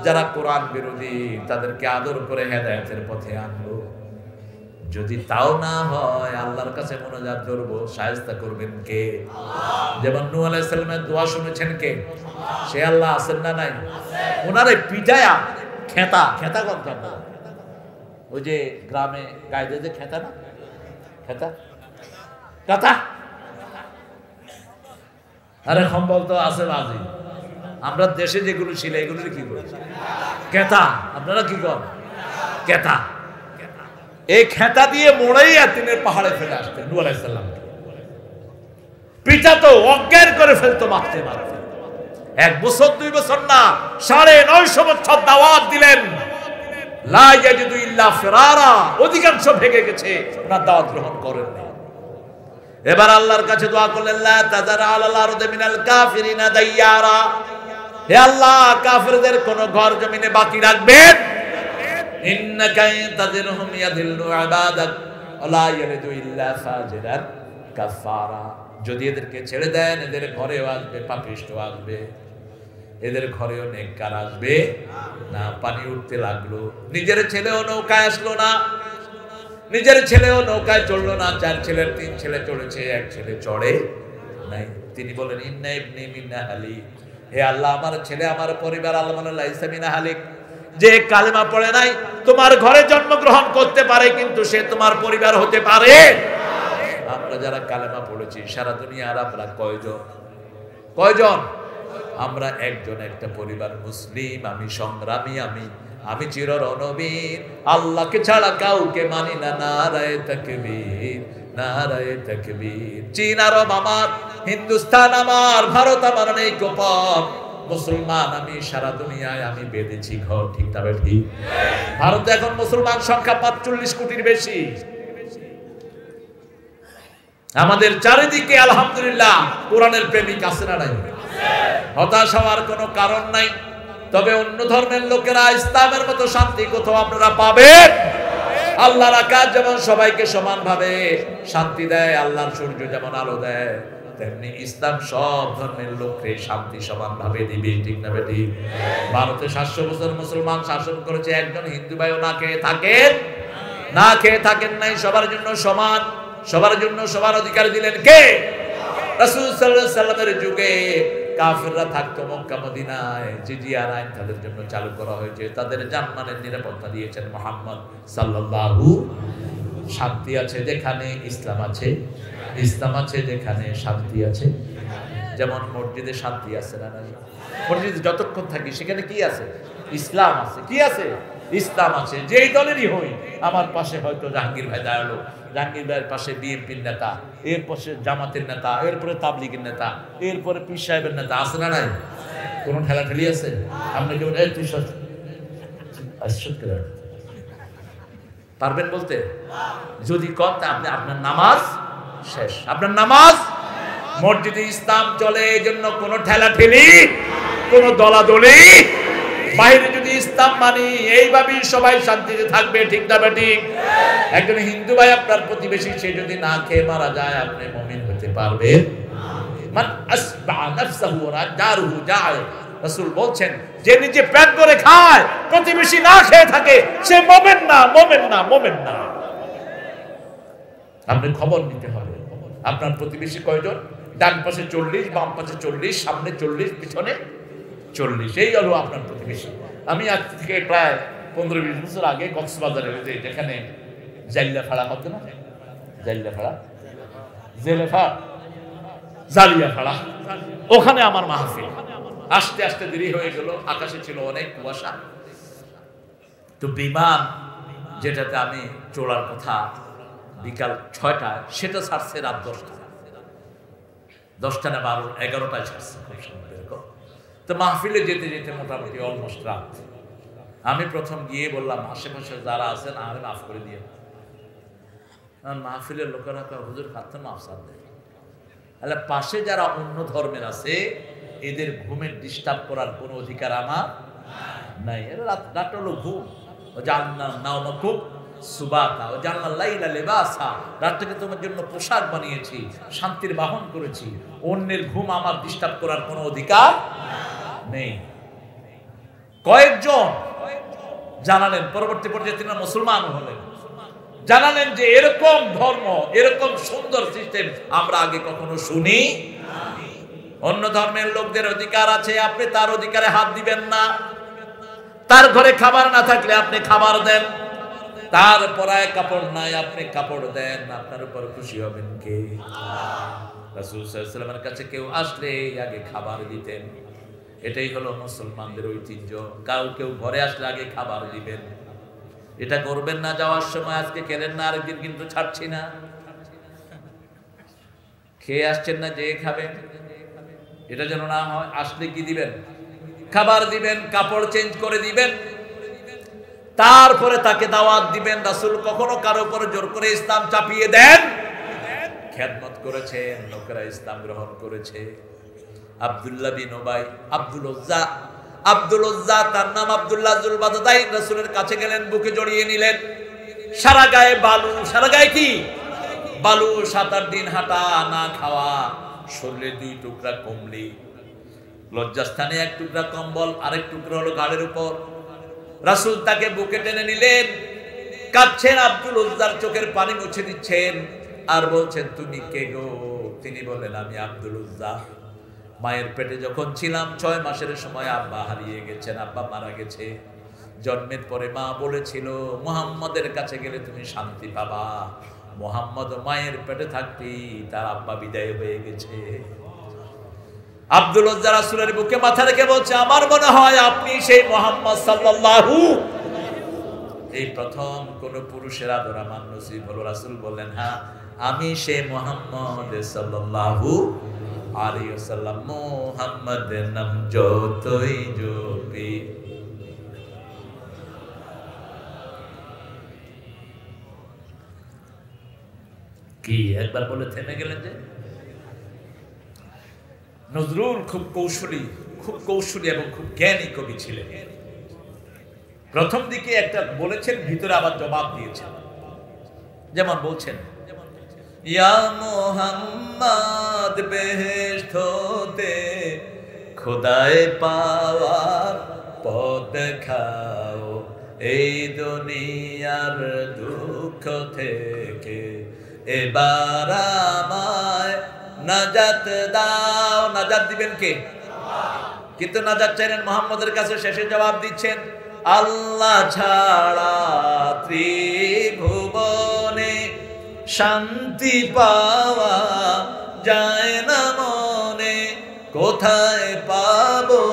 যারা কোরআন বিরোধী, তাদেরকে আদর করে হেদায়েতের পথে আনলো। যদি তাও না হয় আল্লাহর কাছে মোনাজাত করব, শায়েস্তা করবেন কে? যেমন নূহ আলাইহিস সালামের দোয়া শুনেছেন কে? সে আল্লাহ আছেন না নাই? ওনারে পিটায়া খেতা করতে হবে। ওই যে গ্রামে গাইতে যে খেতা না, খেতা আরে সম্বল তো আছে বাজি। আমরা দেশে যেগুলো ছিল এগুলো কি করি? খেতা। আপনারা কি করেন? খেতা। এই খেতা দিয়ে মোড়াইয়া তিনের পাহাড়ে ফেলে আসতেন নূহ আলাইহিস সালাম। পিতা তো অজ্ঞান করে ফেলতো মারতে। 1 বছর 2 বছর না, 950 বছর দাওয়াত দিলেন। লা ইয়াজিদু ইল্লা ফিরারা, অধিকাংশ ভেগে গেছে, ওনার দাওয়াত গ্রহণ করেন না। এবার আল্লাহর কাছে দোয়া করলেন, লা তাযারা আলাল আরদি মিনাল কাফিরিনা দাইয়ারা, হে আল্লাহ কাফিরদের কোন ঘর জমিনে বাকি রাখবেন। ইন্নাকা ইনতাযিরহুম ইয়াদিল্লু ইবাদাক ওয়া ইয়ালিদু ইল্লা ফাজিরান কাফারা, যদি এদেরকে ছেড়ে দেন এদের ঘরেও আসবে পাপিষ্ঠ আসবে, এদের ঘরেও নেককার আসবে না। পানি উঠতে লাগলো, নিজের ছেলেও নৌকায় আসলো না, নিজের ছেলেও নৌকায় চড়লো না। 4 ছেলের 3 ছেলে চড়েছে, 1 ছেলে চড়ে নাই। তিনি বলেন, ইন্না ইবনি মিন আহলি, হে আল্লাহ আমার ছেলে আমার পরিবার, আল্লাহ লাইসা মিন আহলিক, যে কালেমা পড়ে নাই তোমার ঘরে জন্মগ্রহণ করতে পারে কিন্তু সে তোমার পরিবার হতে পারে। আমরা যারা কালেমা পড়েছি সারা দুনিয়ার আমরা কয়জন? আমরা একজন, একটা পরিবার মুসলিম। আমি সংগ্রামী, আমি চির রণবীর, আল্লাহকে ছাড়া কাউকে মানি না। নারায়ে তাকবীর, নারায়ে তাকবীর। চীন আরব আমার, হিন্দুস্তান আমার, ভারত আমার নেই গোপন। মুসলমান আমি, সারা দুনিয়ায় আমি বেঁধেছি ঘর, ঠিক না বেঠি? ভারতে এখন মুসলমান সংখ্যা 45 কোটির বেশি। আমাদের চারিদিকে আলহামদুলিল্লাহ কোরআনের প্রেমিক আছে না নাই? হতাশ হওয়ার কোনো কারণ নাই। তবে অন্য ধর্মের লোকেরা ইসলামের মতো শান্তি কোথাও আপনারা পাবেন? আল্লাহর আকাশ যেমন সবাইকে সমানভাবে শান্তি দেয়, আল্লাহর সূর্য যেমন আলো দেয়, তেমনি ইসলাম সব ধর্মের লোককে শান্তি সমানভাবে দিবে, ঠিক না বেটি? ভারতে 700 বছর মুসলমান শাসন করেছে, একজন হিন্দু ভাইও না খেয়ে থাকেন নাই। সবার জন্য সমান, সবার জন্য সবার অধিকার দিলেন কে? রাসূল সাল্লাল্লাহু আলাইহি সাল্লামের যুগে কাফেররা থাকতো মক্কা মদিনায়, জিজিয়ার আইন তাদের জন্য চালু করা হয়েছে, তাদের জানমালের নিরাপত্তা দিয়েছেন মুহাম্মদ সাল্লাল্লাহু। শান্তি আছে যেখানে ইসলাম আছে, ইসলাম আছে যেখানে শান্তি আছে। যেমন মসজিদে শান্তি আছে না? মসজিদে যতক্ষণ থাকি সেখানে কি আছে? ইসলাম আছে। কি আছে? ইসলাম আছে। যেই দলেরই হই, আমার পাশে হয়তো জাহাঙ্গীর ভাই দাঁড়ালো, জাহাঙ্গীর ভাইয়ের পাশে বিএনপির নেতা, এর পাশে জামাতের নেতা, এরপরে তাবলিগের নেতা, এরপরে পীর সাহেবের নেতা, আছে না নাই? কোনো ঠেলাঠেলি আছে? আপনি কেমন পারবেন বলতে? যদি কন তা আপনি, আপনার নামাজ শেষ, আপনার নামাজ। মসজিদে ইসলাম চলে, এই জন্য কোনো ঠেলাঠেলি, কোনো দলাদলি। বাইরে যদি ইসলাম মানি, এইভাবেই সবাই শান্তিতে থাকবে, ঠিক না ঠিক? একজন হিন্দু ভাই আপনার প্রতিবেশী, সে যদি না খেয়ে মারা যায়, আপনি মুমিন হতে পারবেন? মান আসবা নাফসাহু ওয়া দারুহু যায়, রাসূল বলছেন, যে নিজে পেট ভরে খায়, প্রতিবেশী না খেয়ে থাকে, সে মুমিন না। আপনি খবর নিতে হবে, আপনার প্রতিবেশী কয়জন? ডান পাশে 40, বাম পাশে 40, সামনে 40, পিছনে 40, এই হলো আপনার প্রতিবেশী। আমি আজ থেকে প্রায় 15-20 বছর আগে কক্সবাজারে যেখানে জালিয়াপাড়া হতো না, জালিয়াপাড়া, ওখানে আমার মাহফিল। আস্তে আস্তে দেরি হয়ে গেল, আকাশে ছিল অনেক কুয়াশা। তো বিমান যেটাতে আমি চড়ার কথা বিকাল 6টায়, সেটা ছাড়ছে রাত 10টা না 11টায় ছাড়ছে। তো মাহফিলে যেতে যেতে মোটামুটি অলমোস্ট রাত। আমি প্রথম গিয়ে বললাম, আশেপাশে যারা আছেন আমি মাফ করে দিয়ে। মাহফিলের লোকেরা হুজুর কাঁদতে মাফ সার দেয়। তাহলে পাশে যারা অন্য ধর্মের আছে এদের ঘুমের ডিস্টার্ব করার কোনো অধিকার আমার নাই। রাত হলো ঘুম। রাতটাকে তোমার জন্য পোশাক বানিয়েছি, শান্তির বাহন করেছি। অন্যের ঘুম আমার ডিস্টার্ব করার কোনো অধিকার নেই। কয়েকজন জানালেন, পরবর্তী পর্যায়ে তিনি মুসলমান হলেন, জানালেন যে এরকম ধর্ম, এরকম সুন্দর সিস্টেম আমরা আগে কখনো শুনি। অন্য ধর্মের লোকদের অধিকার আছে, আপনি তার অধিকারে হাত দিবেন না। তার ঘরে খাবার না থাকলে আপনি খাবার দেন, তার পরায় কাপড় নাই আপনি কাপড় দেন। আপনার উপর খুশি হবেন কে? রাসূল সাল্লাল্লাহু আলাইহি ওয়াসাল্লামের কাছে কেউ আসলে আগে খাবার দিতেন। এটাই হলো মুসলমানদের ঐতিহ্য। কেউ ঘরে আসলে আগে খাবার দিবেন। এটা করবেন না যাওয়ার সময়, আজকে খেলেন না আরেকদিন কিন্তু ছাড়ছি না, খেয়ে আসছেন না যে খাবেন, এটা যেন না হয়। আসলে কি দিবেন? খাবার দিবেন, কাপড় চেঞ্জ করে দিবেন, তারপরে তাকে দাওয়াত দিবেন। রাসূল কখনো কারো উপর জোর করে ইসলাম চাপিয়ে দেন? খেদমত করেছেন, লোকেরা ইসলাম গ্রহণ করেছে। আব্দুল্লাহ বিন উবাই, আব্দুল উজ্জা, তার নাম আব্দুল্লাহ জুলবাদাই, রাসূলের কাছে গেলেন, বুকে জড়িয়ে নিলেন। সারা গায়ে বালু, সারা গায়ে কি বালু, 7-8 দিন হাঁটা না খাওয়া, শরীরে 2 টুকরা কম্বলি, লজ্জাস্থানে 1 টুকরা কম্বল, আরেক টুকরা হলো গাড়ির উপর। রাসূল তাকে বুকে টেনে নিলেন, কাঁদছেন, আব্দুল উজ্জার চোখের পানি মুছে দিচ্ছেন আর বলছেন, তুমি কে গো? তিনি বললেন, আমি আব্দুল উজ্জা। মায়ের পেটে যখন ছিলাম 6 মাসের সময় আব্বা হারিয়ে গেছেন, আব্বা মারা গেছে। জন্মের পরে মা বলেছিল, মুহাম্মদের কাছে গেলে তুমি শান্তি পাবা। মুহাম্মদ মায়ের পেটে থাকতে তার আব্বা বিদায় হয়ে গেছে। আব্দুল উজ্জা রাসূলের বুকে মাথা রেখে বলছে, আমার মনে হয় আপনি সেই মুহাম্মদ সাল্লাল্লাহু। এই প্রথম কোন পুরুষের আদর আমার নসিব হলো। রাসূল বললেন, হ্যাঁ আমি সেই মুহাম্মদ সাল্লাল্লাহু আলাইহি ওয়াসাল্লাম। মুহাম্মাদের নাম যতই জপি, কি একবার বলে থেমে গেলেন যে? নজরুল খুব কৌশলী এবং খুব জ্ঞানী কবি ছিলেন। প্রথম দিকে একটা বলেছেন, ভিতরে আবার জবাব দিয়েছেন। যেমন বলছেন, ইয়া মুহাম্মদ বেহেশত হতে খোদায় পাওয়ার পথ দেখাও, এই দুনিয়ার দুঃখ থেকে এবার আমায় নাজাত দাও। নাজাত দিবেন কে? কিন্তু নাজাত চাইলেন মুহাম্মদের কাছে। শেষে জবাব দিচ্ছেন, আল্লাহ ছাড়া ত্রিভুবনে শান্তি পাওয়া যায় না মনে, কোথায় পাবো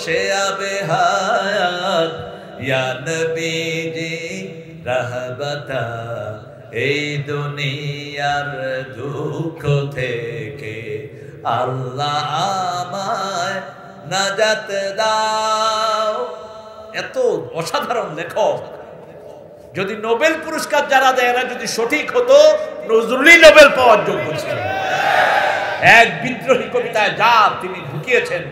সে আবে হায়াত, ইয়া নবীজি রাহবাতা, এই দুনিয়ার দুঃখ থেকে আল্লাহ আমায় নাজাত দাও। এত অসাধারণ লেখক। যদি নোবেল পুরস্কার যারা দেয় এরা যদি সঠিক হতো, নজরুলই নোবেল পাওয়ার যোগ্য ছিল। এক বিদ্রোহী কবিতায় যা তিনি ঢুকিয়েছেন,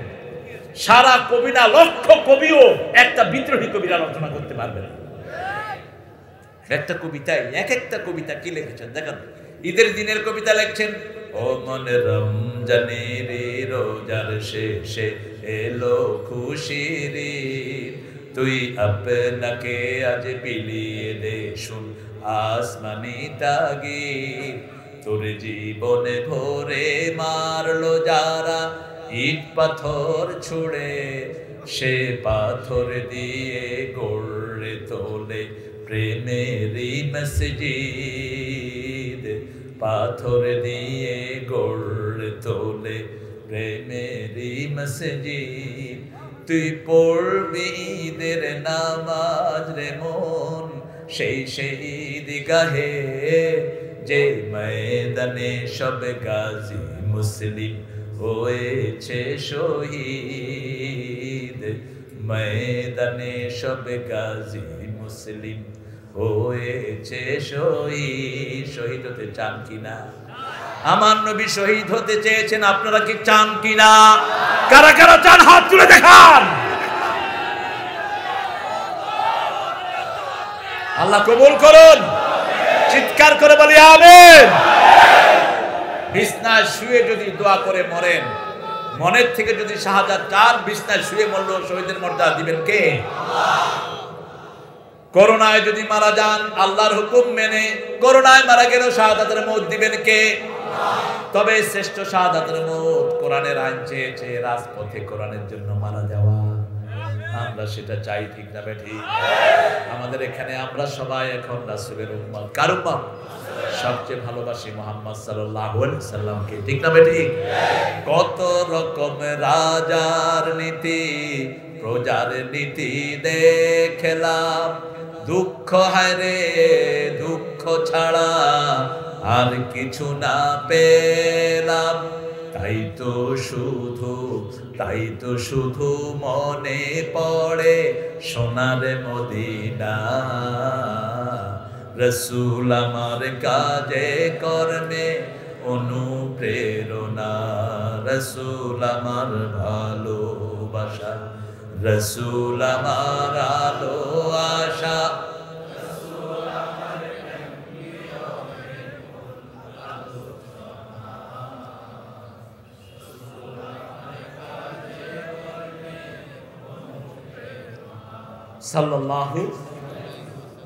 সারা কবিরা, লক্ষ কবিও একটা বিদ্রোহী কবিতা রচনা করতে পারবে না। একটা কবিতায় একটা কবিতা কি লিখেছেন দেখেন। ঈদের দিনের কবিতা লিখছেন, ও মনে রমজানের রোজার শেষে এলো খুশির, তুই আপনাকে আজ বিলিয়ে দে শুন আসমানি তাগির, তোর জীবনে ভরে মারলো যারা ইট পাথর ছুঁড়ে, সে পাথর দিয়ে গড়ে তোলে প্রেমেরই মসজিদ, পাথর দিয়ে গড়ে তোলে প্রেমেরই মসজিদ। তুই পড়বি ঈদের নামাজ রে মন সেই শহীদ গাহে, যে ময়দানে সব গাজী মুসলিম হয়েছে শহীদ, ময়দানে সব গাজী মুসলিম হয়েছে শহীদ। শহীদ হতে চান কিনা? আমার নবী শহীদ হতে চেয়েছেন, আপনারা কি চান কিনা? কারা কারা চান হাত তুলে দেখান। আল্লাহ কবুল করুন, চিৎকার করে বলি আমিন। বিছনায় শুয়ে যদি দোয়া করে মরেন, মনের থেকে যদি শাহাদাত চান, বিছনায় শুয়ে মরলেও শহীদের মর্যাদা দিবেন কে? করোনায় যদি মারা যান আল্লাহর হুকুম মেনে, করোনায় মারা গেলেও শাহাদাতের মওত দিবেন কে? তবে শ্রেষ্ঠ শাহাদাতের মওত কোরআনের আইন চেয়েছে, রাজপথে কোরআনের জন্য মারা যাওয়া। আমরা সেটা চাই, ঠিক না বেঠি? আমাদের এখানে আমরা সবাই এখন রাসূলের উম্মত। কার উম্মত? সবচেয়ে ভালোবাসি মুহাম্মদ সাল্লাল্লাহু আলাইহি সাল্লামকে, ঠিক না বেঠি? কত রকম রাজার নীতি প্রজার নীতি দেখলাম, দুঃখ হায় রে দুঃখ ছাড়া আর কিছু না পেলাম। তাই তো শুধু মনে পড়ে সোনার মদিনা, রাসূল আমার কাজে কর্মে অনুপ্রেরণা, রাসূল আমার ভালোবাসা, রাসূল আমার আলো আশা। সাল্লাল্লাহু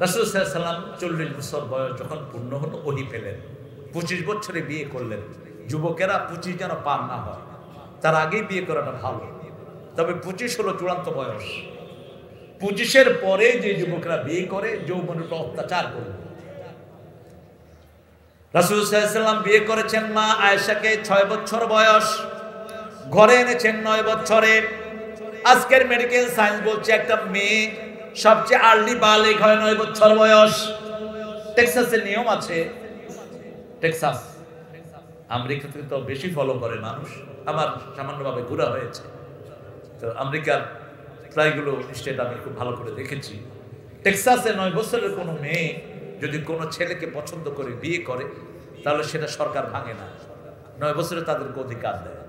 রাসূল সাল্লাল্লাহু আলাইহি সাল্লাম 40 বছর বয়স যখন পূর্ণ হলো ওহী পেলেন, 25 বছরে বিয়ে করলেন। যুবকেরা 25 যেন পার না হয়, তার আগেই বিয়ে করাটা ভালো। তবে 25 হলো চূড়ান্ত বয়স। 25-এর পরে যে যুবকরা বিয়ে করে যৌবনের উপর অত্যাচার করবে। রাসূল সাল্লাল্লাহু আলাইহি সাল্লাম বিয়ে করেছেন মা আয়েশাকে 6 বছর বয়স, ঘরে এনেছেন 9 বছরে। আজকের মেডিকেল সায়েন্স বলছে একটা মেয়ে সবচেয়ে আর্লি বালিগ হয় 9 বছর বয়স। টেক্সাসের নিয়ম আছে, টেক্সাস আমেরিকাতে তো বেশি ফলো করে মানুষ, আমার সামান্যভাবে ঘোরা হয়েছে, তো আমেরিকার প্রায়গুলো স্টেট আমি খুব ভালো করে দেখেছি। টেক্সাসে 9 বছরের কোনো মেয়ে যদি কোনো ছেলেকে পছন্দ করে বিয়ে করে তাহলে সেটা সরকার ভাঙে না, 9 বছরে তাদেরকে অধিকার দেয়।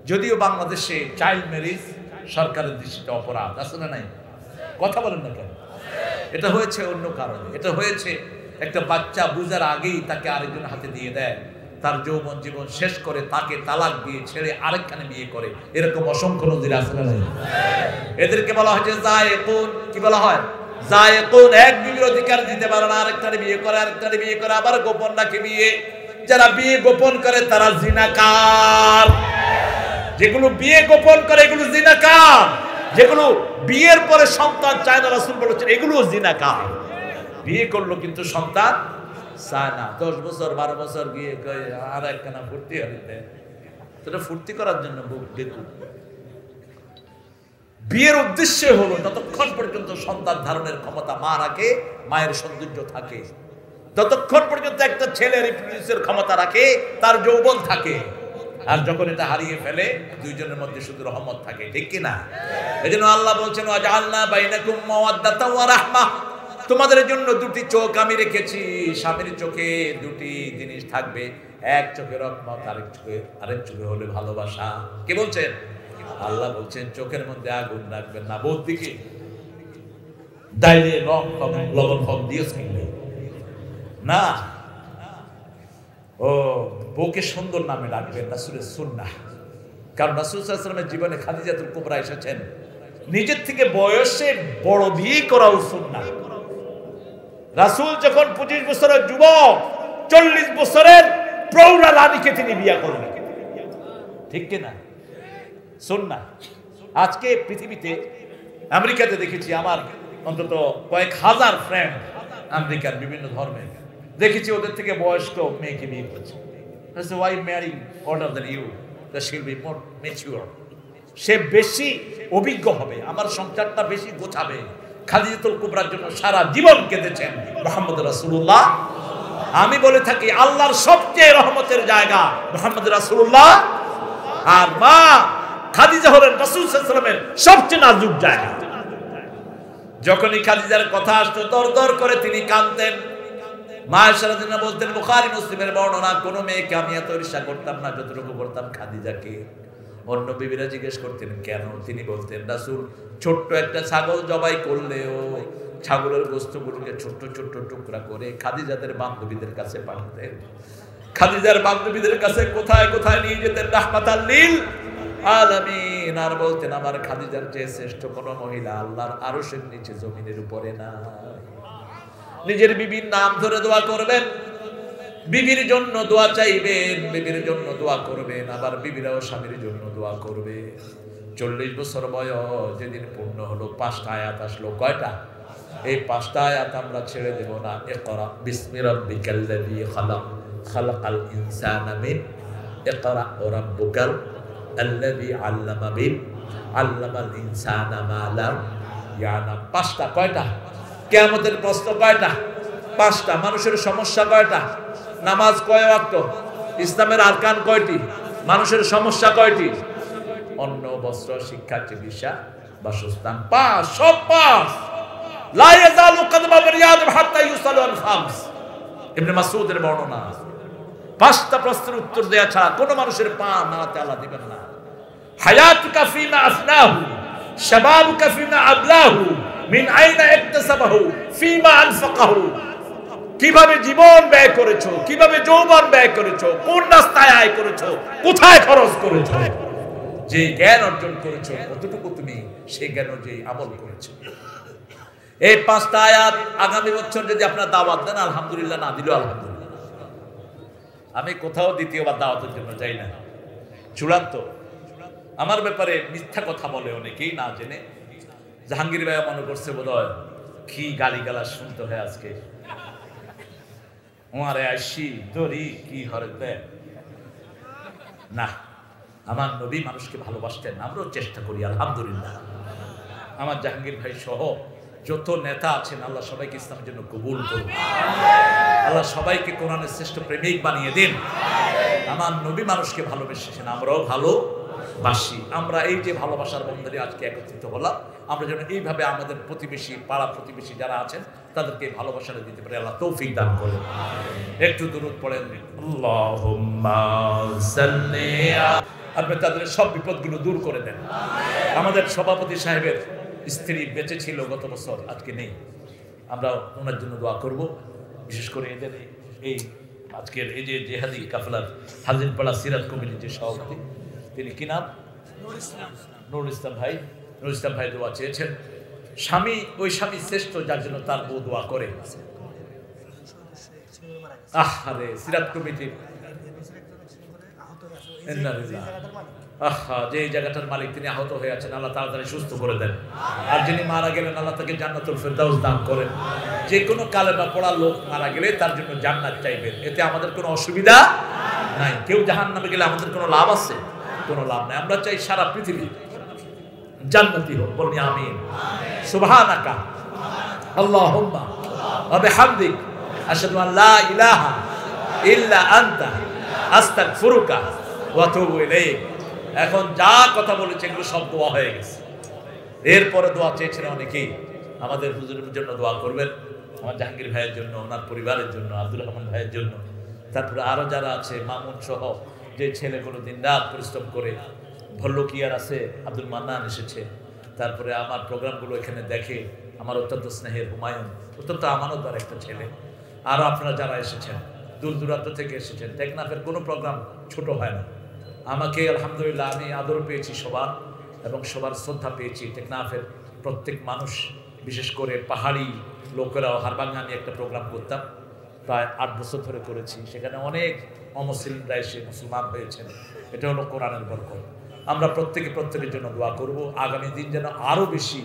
যদিও বাংলাদেশে চাইল্ড ম্যারেজ সরকারের দৃষ্টিতে অপরাধ, আছে না নাই? কথা বলেন না কেন? এটা হয়েছে অন্য কারণে। এটা হয়েছে একটা বাচ্চা বুঝার আগেই তাকে আরেকজনের হাতে দিয়ে দেয়, তার যৌবন জীবন শেষ করে তাকে তালাক দিয়ে ছেড়ে আরেকখানে বিয়ে করে, এরকম অসংখ্য নজির আছে না নাই? এদেরকে বলা হয়েছে জায়েকুন। কি বলা হয়? জায়েকুন। এক বিবির অধিকার দিতে পারে না, আরেকটারে বিয়ে করে, আরেকটারে বিয়ে করে, আবার গোপন নাকি বিয়ে। যারা বিয়ে গোপন করে তারা জিনাকার। যেগুলো বিয়ে গোপন করে এগুলো জিনাকার। যেগুলো বিয়ের পরে সন্তান চায় না, রাসূল বলেছেন এগুলো জিনাকার। বিয়ে করলো কিন্তু সন্তান চায় না। 10 বছর 12 বছর বিয়ে করে আর একখানা ফুর্তি হইতে, সেটা ফুর্তি করার জন্য দেখুন। বিয়ের উদ্দেশ্য হলো যতক্ষণ পর্যন্ত সন্তান ধারণের ক্ষমতা মা রাখে, মায়ের সৌন্দর্য থাকে, ততক্ষণ পর্যন্ত একটা ছেলে রিপ্রোডিউসের ক্ষমতা রাখে, তার যৌবন থাকে। আর যখন এটা হারিয়ে ফেলে দুইজনের মধ্যে শুধু রহমত থাকে, ঠিক কি না? এজন্য আল্লাহ বলছেন ওয়াজআলনা বাইনাকুম মাওয়াদ্দাতাও ওয়া রাহমাহ, তোমাদের জন্য দুটি চোখ আমি রেখেছি। স্বামীর চোখে দুটি জিনিস থাকবে, এক চোখে রহমত, আরেক চোখে হলে ভালোবাসা। কে বলছেন? আল্লাহ বলছেন চোখের মধ্যে আগুন রাখবেন না, বোধ দিকে দাইলে লবণ ফল দিয়েছেন না, ও বউকে সুন্দর নামে ডাকবেন, রাসূলের সুন্নাহ। কারণ রাসূল সাল্লাল্লাহু আলাইহি ওয়াসাল্লামের জীবনে খাদিজাতুল কুবরা এসেছেন, নিজের থেকে বয়সে বড় বিয়ে করা সুন্নাহ। রাসূল যখন 25 বছরের যুবক, 40 বছরের প্রৌঢ়া রানীকে তিনি বিয়ে করলেন, ঠিক কিনা? সুন্নাহ। আজকে পৃথিবীতে আমেরিকাতে দেখেছি, আমার অন্তত কয়েক হাজার ফ্রেন্ড আমেরিকার বিভিন্ন ধর্মের দেখেছি, ওদের থেকে বয়স্ক মেয়েকে বিয়ে করছে। Why marry older than you, that she will be more mature. সে বেশি অভিজ্ঞ হবে, আমার সংসারটা বেশি গোছাবে। খাদিজাতুল কুবরার জন্য সারা জীবন কেঁদেছেন মুহাম্মদ রাসূলুল্লাহ। আমি বলে থাকি আল্লাহর সবচেয়ে রহমতের জায়গা মুহাম্মদ রাসূলুল্লাহ, আর মা খাদিজা হলেন রাসূল সাল্লাল্লাহু আলাইহি ওয়াসাল্লামের সবচেয়ে নাজুক জায়গা। যখনই খাদিজার কথা আসতো দর করে তিনি কাঁদতেন। মা আয়েশা রাদিয়াল্লাহু আনহা বলতেন, বুখারী মুসলিমের বর্ণনা, কোন মেয়েকে আমি এত ঈর্ষা করতাম না যতটুকু করতাম খাদিজাকে। অন্য বিবিরা জিজ্ঞেস করতেন কেন, তিনি বলতেন রাসূল ছোট্ট একটা ছাগল জবাই করলেও ছাগলের গোশতগুলোকে ছোট্ট ছোট্ট টুকরা করে খাদিজাদের বান্ধবীদের কাছে পাঠাতেন। খাদিজার বান্ধবীদের কাছে কোথায় কোথায় নিয়ে যেতেন রাহমাতাল লিল আলামিন, আর বলতেন আমার খাদিজার চেয়ে শ্রেষ্ঠ কোন মহিলা আল্লাহর আরশের নিচে জমিনের উপরে না। নিজের বিবির নাম ধরে দোয়া করবেন, বিবির জন্য দোয়া চাইবেন, বিবির জন্য দোয়া করবেন, আবার বিবিরাও স্বামীর জন্য দোয়া করবে। 40 বছর বয়স যেদিন পূর্ণ হলো 5টা আয়াত আসলো। কয়টা? এই 5টা আয়াত আমরা ছেড়ে দেব না। ইকরা বিসমি রাব্বিকাল্লাযী খালাক, খালাকাল ইনসানা মিন, ইকরা ওয়া রাব্বুকাল আল্লাযী আল্লামা বিল, আল্লামাল ইনসানা মা লাম ইয়ালাম। 5টা। কয়টা? কিয়ামতের প্রশ্ন কয়টা? 5টা। মানুষের সমস্যা কয়টা? নামাজ কয় ওয়াক্ত? ইসলামের আরকান কয়টি? মানুষের সমস্যা কয়টি? অন্ন, বস্ত্র, শিক্ষা, চিকিৎসা, বাসস্থান। 5, সব 5। লা ইয়াজালু কদমা বিল আদম হাত্তা ইউসালু আল খামস। ইবনে মাসউদের বর্ণনা। 5টা প্রশ্নের উত্তর দেয়া ছাড়া কোন মানুষের পা নাড়াতে আল্লাহ দিবেন না। হায়াতুকা ফিমা আফনাহু, শাবাবুকা ফিমা আবলাহু, মিন আইনা ইকতাসাবাহু, ফিমা আনফাকাহু। কিভাবে জীবন ব্যয় করেছো, কিভাবে যৌবন ব্যয় করেছো, কোন রাস্তায় আয় করেছো, কোথায় খরচ করেছো, যে জ্ঞান অর্জন করেছো কতটুকু তুমি সেই জ্ঞান অনুযায়ী আমল করেছো। এই 5টা আয়াত আগামী বছর যদি আপনারা দাওয়াত দেন আলহামদুলিল্লাহ, না দিলেও আলহামদুলিল্লাহ। আমি কোথাও দ্বিতীয়বার দাওয়াতের জন্য যাই না। চূড়ান্ত আমার ব্যাপারে মিথ্যা কথা বলে অনেকেই না জেনে। জাহাঙ্গীর ভাইয়া মনে করছে বোধহয় কি গালিগালাজ শুনতে হয় আজকে। ওমারে আইসি দরি কি হরে না, আমার নবী মানুষকে ভালোবাসতেন, আমরাও চেষ্টা করি আলহামদুলিল্লাহ। আমার জাহাঙ্গীর ভাই সহ যত নেতা আছেন আল্লাহ সবাইকে ইসলামের জন্য কবুল করুন। আল্লাহ সবাইকে কোরআনের শ্রেষ্ঠ প্রেমিক বানিয়ে দিন। আমার নবী মানুষকে ভালোবেসেছেন, আমরাও ভালোবাসি। আমরা এই যে ভালোবাসার বন্ধনে আজকে একত্রিত হলাম, আমরা যেন এইভাবে আমাদের প্রতিবেশী, পাড়া প্রতিবেশী যারা আছেন তাদেরকে ভালোবাসাটা দিতে পারি। আল্লাহ তৌফিক দান করেন। একটু দুরূদ পড়েন, আল্লাহুম্মা সাল্লি। আপনি তাদের সব বিপদগুলো দূর করে দেন। আমাদের সভাপতি সাহেবের স্ত্রী বেঁচে ছিল গত বছর, আজকে নেই। আমরা ওনার জন্য দোয়া করব। বিশেষ করে এদের এই আজকের এই যে জেহাদি কাফেলার হাজিরপাড়া সিরাত কমিটির যে সভাপতি, তিনি কি নাম? নুরুল ইসলাম ভাই। নুরুল ইসলাম ভাই দোয়া চেয়েছেন। স্বামী, ওই স্বামী শ্রেষ্ঠ যার জন্য তার বউ দোয়া করে। আহারে সিরাত কমিটির যে জায়গাটার মালিক তিনি আহত হয়ে আছেন, আল্লাহ তাড়াতাড়ি সুস্থ করে দেন। আর যিনি মারা গেলেন আল্লাহ তাকে জান্নাতুল ফেরদাউস দান করেন। যে কোনো কালেমা পড়া লোক মারা গেলে তার জন্য জান্নাত চাইবেন, এতে আমাদের কোনো অসুবিধা নাই। কেউ জাহান্নামে গেলে আমাদের কোনো লাভ আছে? কোনো লাভ নাই। আমরা চাই সারা পৃথিবী জান্নাতি হোক। বলুন আমিন। সুবহানাকা আল্লাহুম্মা ওয়া বিহামদিক আশহাদু আল লা ইলাহা ইল্লা আনতা আস্তাগফিরুকা ওয়া আতুবু ইলাইক। এখন যা কথা বলেছে এগুলো সব দোয়া হয়ে গেছে। এরপরে দোয়া চেয়েছেন অনেকেই, আমাদের হুজুরের জন্য দোয়া করবেন, আমার জাহাঙ্গীর ভাইয়ের জন্য, ওনার পরিবারের জন্য, আব্দুল রহমান ভাইয়ের জন্য, তারপরে আরও যারা আছে, মামুন সহ যে ছেলেগুলো দিন রাত পরিশ্রম করে, ভল্লুকিয়ার আছে আব্দুল মান্নান এসেছে, তারপরে আমার প্রোগ্রামগুলো এখানে দেখে, আমার অত্যন্ত স্নেহের হুমায়ুন, অত্যন্ত আমানতদার একটা ছেলে, আরও আপনারা যারা এসেছেন দূর দূরান্ত থেকে এসেছেন। টেকনাফের কোনো প্রোগ্রাম ছোট হয় না। আমাকে আলহামদুলিল্লাহ আমি আদর পেয়েছি সবার, এবং সবার শ্রদ্ধা পেয়েছি। টেকনাফের প্রত্যেক মানুষ, বিশেষ করে পাহাড়ি লোকেরাও, হারবাঙ্গা আমি একটা প্রোগ্রাম করতাম, প্রায় 8 বছর ধরে করেছি। সেখানে অনেক অমুসলিমরা এসে মুসলমান হয়েছেন। এটা হলো কোরআনের বরকত। আমরা প্রত্যেকের জন্য দোয়া করব, আগামী দিন যেন আরো বেশি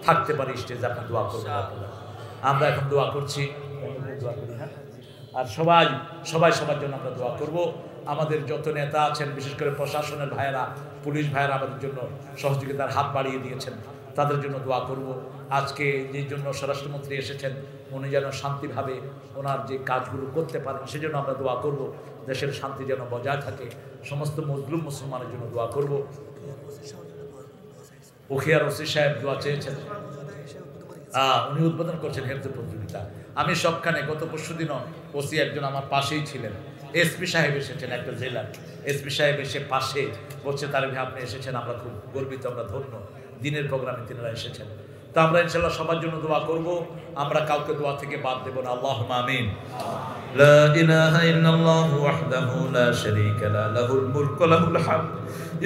থাকতে পারি স্টেজে। আপনি দোয়া করবেন আপনারা। আমরা এখন দোয়া করছি, আর সবাই সবার জন্য আমরা দোয়া করব। আমাদের যত নেতা আছেন, বিশেষ করে প্রশাসনের ভাইয়েরা, পুলিশ ভাইয়েরা আমাদের জন্য সহযোগিতার হাত বাড়িয়ে দিয়েছেন, তাদের জন্য দোয়া করব। আজকে যেই জন্য স্বরাষ্ট্রমন্ত্রী এসেছেন, উনি যেন শান্তিভাবে ওনার যে কাজগুলো করতে পারেন সেজন্য আমরা দোয়া করব। দেশের শান্তি যেন বজায় থাকে। সমস্ত মজলুম মুসলমানের জন্য দোয়া করব। উখিয়ার ওসি সাহেব দোয়া চেয়েছেন, উনি উদ্বোধন করছেন হেফজ প্রতিযোগিতা। আমি সবখানে গত পরশুদিনও ওসি একজন আমার পাশেই ছিলেন, এসপি সাহেব এসেছেন একটা জেলার, এসপি সাহেব এসে পাশে বলছে, তার ভাই আপনি এসেছেন, আমরা খুব গর্বিত, আমরা ধন্য, দিনের প্রোগ্রামে তিনারা এসেছেন। তো আমরা ইনশাআল্লাহ সবার জন্য দোয়া করব। আমরা কাউকে দোয়া থেকে বাদ দেব না। আল্লাহুম্মা আমিন। লা ইলাহা ইল্লাল্লাহু ওয়াহদাহু লা শারীকা লা, লাহুল মুলকু ওয়া লাহুল হামদ,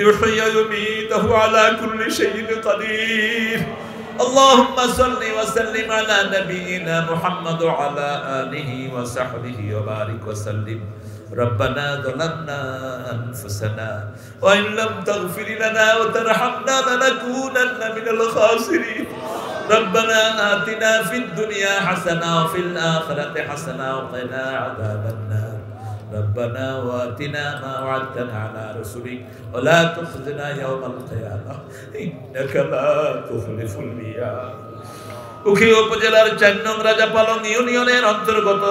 ইউহয়ি ওয়া ইউমীতু আলা কুল্লি শাইইন কাদির। اللهم صل وسلم على نبينا محمد وعلى آله وصحبه وبارك وسلم. ربنا ظلمنا أنفسنا وإن لم تغفر لنا وترحمنا لنكونن من الخاسرين. ربنا آتنا في الدنيا حسنة وفي الآخرة حسنة وقنا عذاب النار. ربنا وآتنا ما وعدتنا على رسلك ولا تخزنا يوم القيامة إنك لا تخلف الميعاد. উখিয়া উপজেলার 4 নং রাজাপালং ইউনিয়নের অন্তর্গত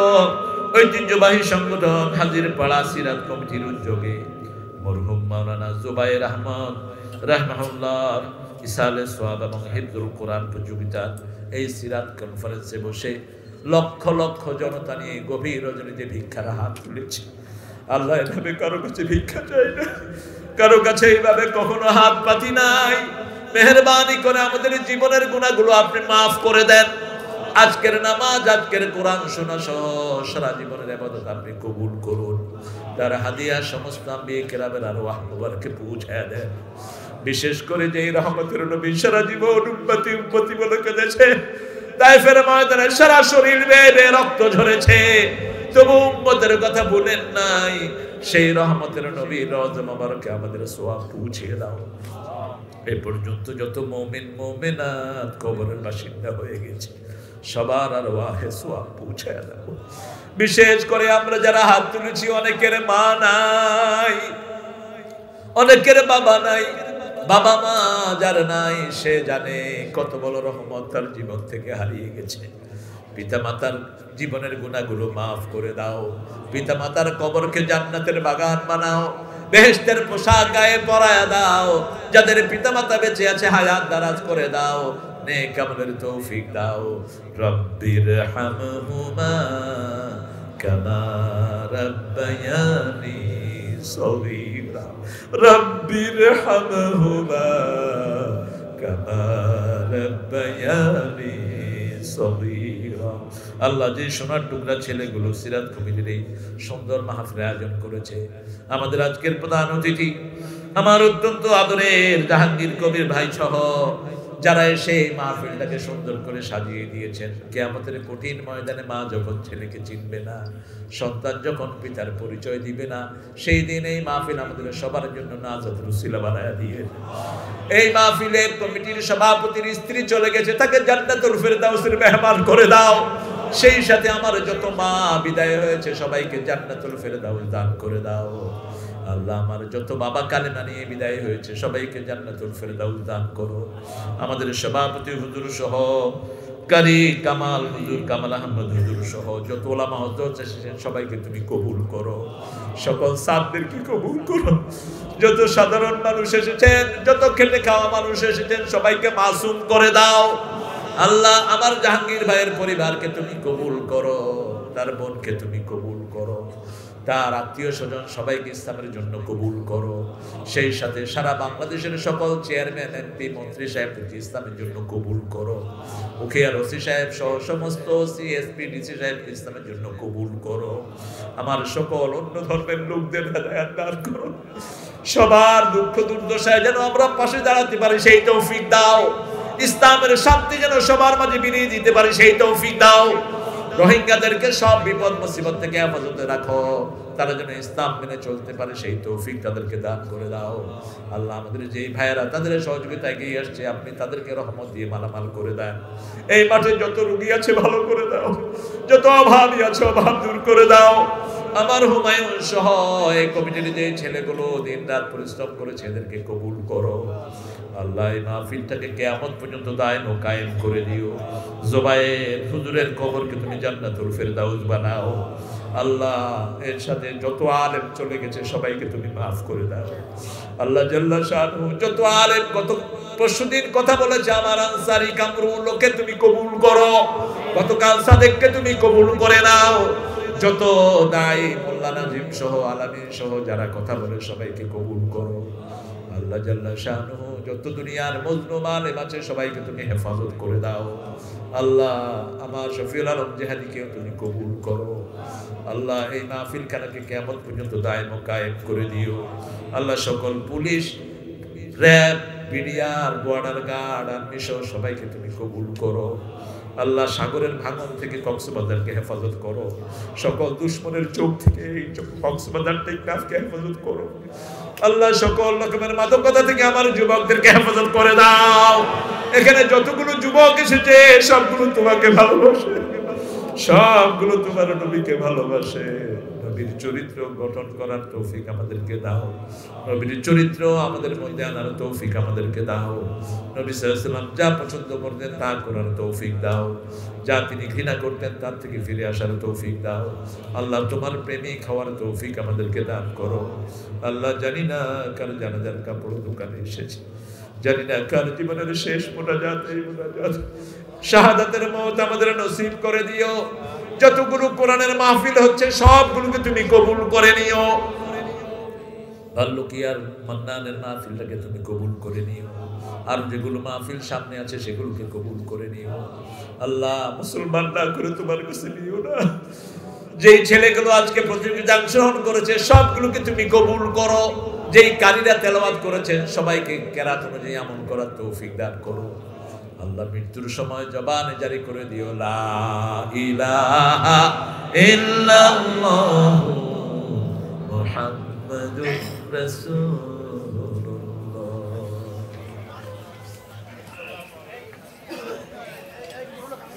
ঐতিহ্যবাহী সংগঠন হাজিরপাড়া সিরাত কমিটির উদ্যোগে মরহুম মাওলানা জুবায়ের আহমদ রাহমাহুল্লাহ ইসালে সওয়াব এবং হিফজুল কোরআন প্রতিযোগিতার এই সিরাত কনফারেন্সে বসে লক্ষ লক্ষ জনতা নিয়ে গভীর রজনীতে ভিক্ষার হাত তুলেছে। আল্লাহ এভাবে কারো কাছে ভিক্ষা চাই না, কারো কাছে এইভাবে কখনো হাত পাতি নাই। মেহেরবানি করে আমাদের জীবনের গুনাহগুলো আপনি মাফ করে দেন। আজকের নামাজ, আজকের কোরআন শোনা সহ সারা জীবনের ইবাদত আপনি কবুল করুন। তার হাদিয়া সমস্ত আম্বিয়া কেরামের আরওয়াহ মুবারকে পৌঁছায় দেন। বিশেষ করে যে রহমতের নবী সারা জীবন উম্মতি বলে কেঁদেছে, তায়েফের ময়দানে সারা শরীর বেয়ে রক্ত ঝরেছে, তবু উম্মতের কথা বলেন নাই। সেই রহমতের নবী রওজা মুবারকে আমাদের সওয়াব পৌঁছিয়ে দাও। এই পর্যন্ত যত মুমিন মুমিনাত কবরের বাসিন্দা হয়ে গেছে, সবার আরওয়াহে সওয়াব পৌঁছায় দাও। বিশেষ করে আমরা যারা হাত তুলেছি, অনেকের মা নাই, অনেকের বাবা নাই। বাবা মা যার নাই সে জানে কত বড় রহমত তার জীবন থেকে হারিয়ে গেছে। পিতা মাতার জীবনের গুনাহগুলো মাফ করে দাও। পিতা মাতার কবরকে জান্নাতের বাগান বানাও, বেহেশতের পোশাক গায়ে পরায়া দাও। যাদের পিতা মাতা বেঁচে আছে হায়াত দারাজ করে দাও, নেক আমলের তৌফিক দাও। রব্বির হামহুমা কামা রাব্বায়ানি সগীরা, রব্বির হামহুমা কামা রাব্বায়ানি সগীরা। আল্লাহ যে সোনার টুকরা ছেলেগুলো সিরাত কমিটির এই সুন্দর মাহফিলের আয়োজন করেছে, আমাদের আজকের প্রধান অতিথি আমার অত্যন্ত আদরের জাহাঙ্গীর কবির ভাই সহ যারা এসে মাহফিলটাকে সুন্দর করে সাজিয়ে দিয়েছেন। কিয়ামতের কঠিন ময়দানে মা যখন ছেলেকে চিনবে না, সন্তান যখন পিতার পরিচয় দিবে না, সেই দিন এই মাহফিল আমাদের সবার জন্য নাজাতের উসিলা বানায়া দিয়ে। এই মাহফিলের কমিটির সভাপতির স্ত্রী চলে গেছে, তাকে জান্নাতুল ফেরদাউসের মেহমান করে দাও। সেই সাথে আমার যত মা বিদায় হয়েছে সবাইকে জান্নাতুল ফেরদাউস দান করে দাও। আল্লাহ আমার যত বাবা কালেমা নিয়ে বিদায় হয়েছে সবাইকে জান্নাতুল ফেরদাউস দান করো। আমাদের সভাপতি হুজুর সহ কারি কামাল হুজুর, কামাল আহমদ হুজুর সহ যত ওলামা হযরত এসেছেন সবাইকে তুমি কবুল করো। সকল সাদদেরকে কবুল করো। যত সাধারণ মানুষ এসেছেন, যত খেটে খাওয়া মানুষ এসেছেন সবাইকে মাসুম করে দাও। আল্লাহ আমার জাহাঙ্গীর ভাইয়ের পরিবারকে তুমি কবুল করো, তার বোনকে তুমি কবুল করো, তার আত্মীয় স্বজন সবাইকে ইসলামের জন্য কবুল করো। সেই সাথে সারা বাংলাদেশের সকল চেয়ারম্যান, এমপি, মন্ত্রী সাহেবকে ইসলামের জন্য কবুল করো। উখিয়ার ওসি সাহেব সহ সমস্ত ওসি, এসপি, ডিসি সাহেবকে ইসলামের জন্য কবুল করো। আমার সকল অন্য ধর্মের লোকদের হেদায়েত দান করো। সবার দুঃখ দুর্দশায় যেন আমরা পাশে দাঁড়াতে পারি সেই তৌফিক দাও। ইসলামের শান্তি যেন সবার মাঝে বিলিয়ে দিতে পারি সেই তৌফিক দাও। রোহিঙ্গাদেরকে সব বিপদ মুসিবত থেকে হেফাজতে রাখো, তারা যেন ইসলাম মেনে চলতে পারে সেই তৌফিক তাদেরকে দান করে দাও। আল্লাহ আমাদের যেই ভাইয়েরা তাদের সহযোগিতা এগিয়ে আসছে, আপনি তাদেরকে রহমত দিয়ে মালামাল করে দেন। এই মাঠে যত রোগী আছে ভালো করে দাও, যত অভাবী আছে অভাব দূর করে দাও। আমার হুমায়ুন সহ এই কমিটির যে ছেলেগুলো দিন রাত পরিশ্রম করেছে এদেরকে কবুল করো। আল্লাহ এই মাহফিলটাকে কিয়ামত পর্যন্ত দায়ম ও কায়েম করে দিও। জুবায়ের হুজুরের কবরকে তুমি জান্নাতুল ফেরদাউস বানাও। আল্লাহ এর সাথে যত আলেম চলে গেছে সবাইকে তুমি মাফ করে দাও। আল্লাহ জাল্লা শানহু যত আলেম গত পরশুদিন কথা বলেছে আমার আনসারী কামরুলকে তুমি কবুল করো, গতকাল সাদেককে তুমি কবুল করে নাও। যত দায়ী মোল্লা নাজিম সহ আলামিন সহ যারা কথা বলে সবাইকে কবুল করো। আল্লাহ জাল্লা শানহু যত দুনিয়ার মজলুম আলেম আছে সবাইকে তুমি হেফাজত করে দাও। আল্লাহ আমার শফিউল আলম জিহাদিকেও তুমি কবুল করো। আল্লাহ এই মাহফিল খানাকে কিয়ামত পর্যন্ত দায়ম ও কায়েম করে দিও। আল্লাহ সকল police, RAB, BDR, border guard, army সহ সবাইকে তুমি কবুল করো। আল্লাহ সাগরের ভাঙন থেকে কক্সবাজারকে হেফাজত করো, সকল দুশ্মনের চোখ থেকে এই কক্সবাজার টেকনাফকে হেফাজত করো। আল্লাহ সকল রকমের মাদকতা থেকে আমার যুবকদেরকে হেফাজত করে দাও। এখানে যতগুলো যুবক এসেছে সবগুলো তোমাকে ভালোবাসে, সবগুলো তোমার নবীকে ভালোবাসে। নবীর চরিত্র গঠন করার তৌফিক আমাদেরকে দাও, নবীর চরিত্র আমাদের মধ্যে আনার তৌফিক আমাদেরকে দাও। নবী সাল্লাল্লাহু আলাইহি ওয়াসাল্লাম যা পছন্দ করতেন তা করার তৌফিক দাও, যা তিনি ঘৃণা করতেন তার থেকে ফিরে আসার তৌফিক দাও। আল্লাহ তোমার প্রেমিক হওয়ার তৌফিক আমাদেরকে দান করো। আল্লাহ জানি না কার জানাজার কাপড় দোকানে এসেছে, জানি না কার জীবনের শেষ মোনাজাত এই মোনাজাত, শাহাদাতের মওত আমাদের নসিব করে দিও। যতগুলো কোরআনের মাহফিল হচ্ছে সবগুলোকে তুমি কবুল করে নিও। ভাল্লুকিয়ার মান্নানের মাহফিলটাকে তুমি কবুল করে নিও, আর যেগুলো মাহফিল সামনে আছে সেগুলোকে কবুল করে নিও। আল্লাহ মুসলমান না করে তোমার কাছে নিও না। যেই ছেলেগুলো আজকে প্রতিযোগিতায় অংশগ্রহণ করেছে সবগুলোকে তুমি কবুল করো। যেই কারীরা তেলাওয়াত করেছেন সবাইকে কেরাত অনুযায়ী আমল করার তৌফিক দান করো। আল্লাহ মৃত্যুর সময় জবানে জারি করে দিও লা ইলাহা ইল্লাল্লাহু মুহাম্মাদুর রাসূলুল্লাহ।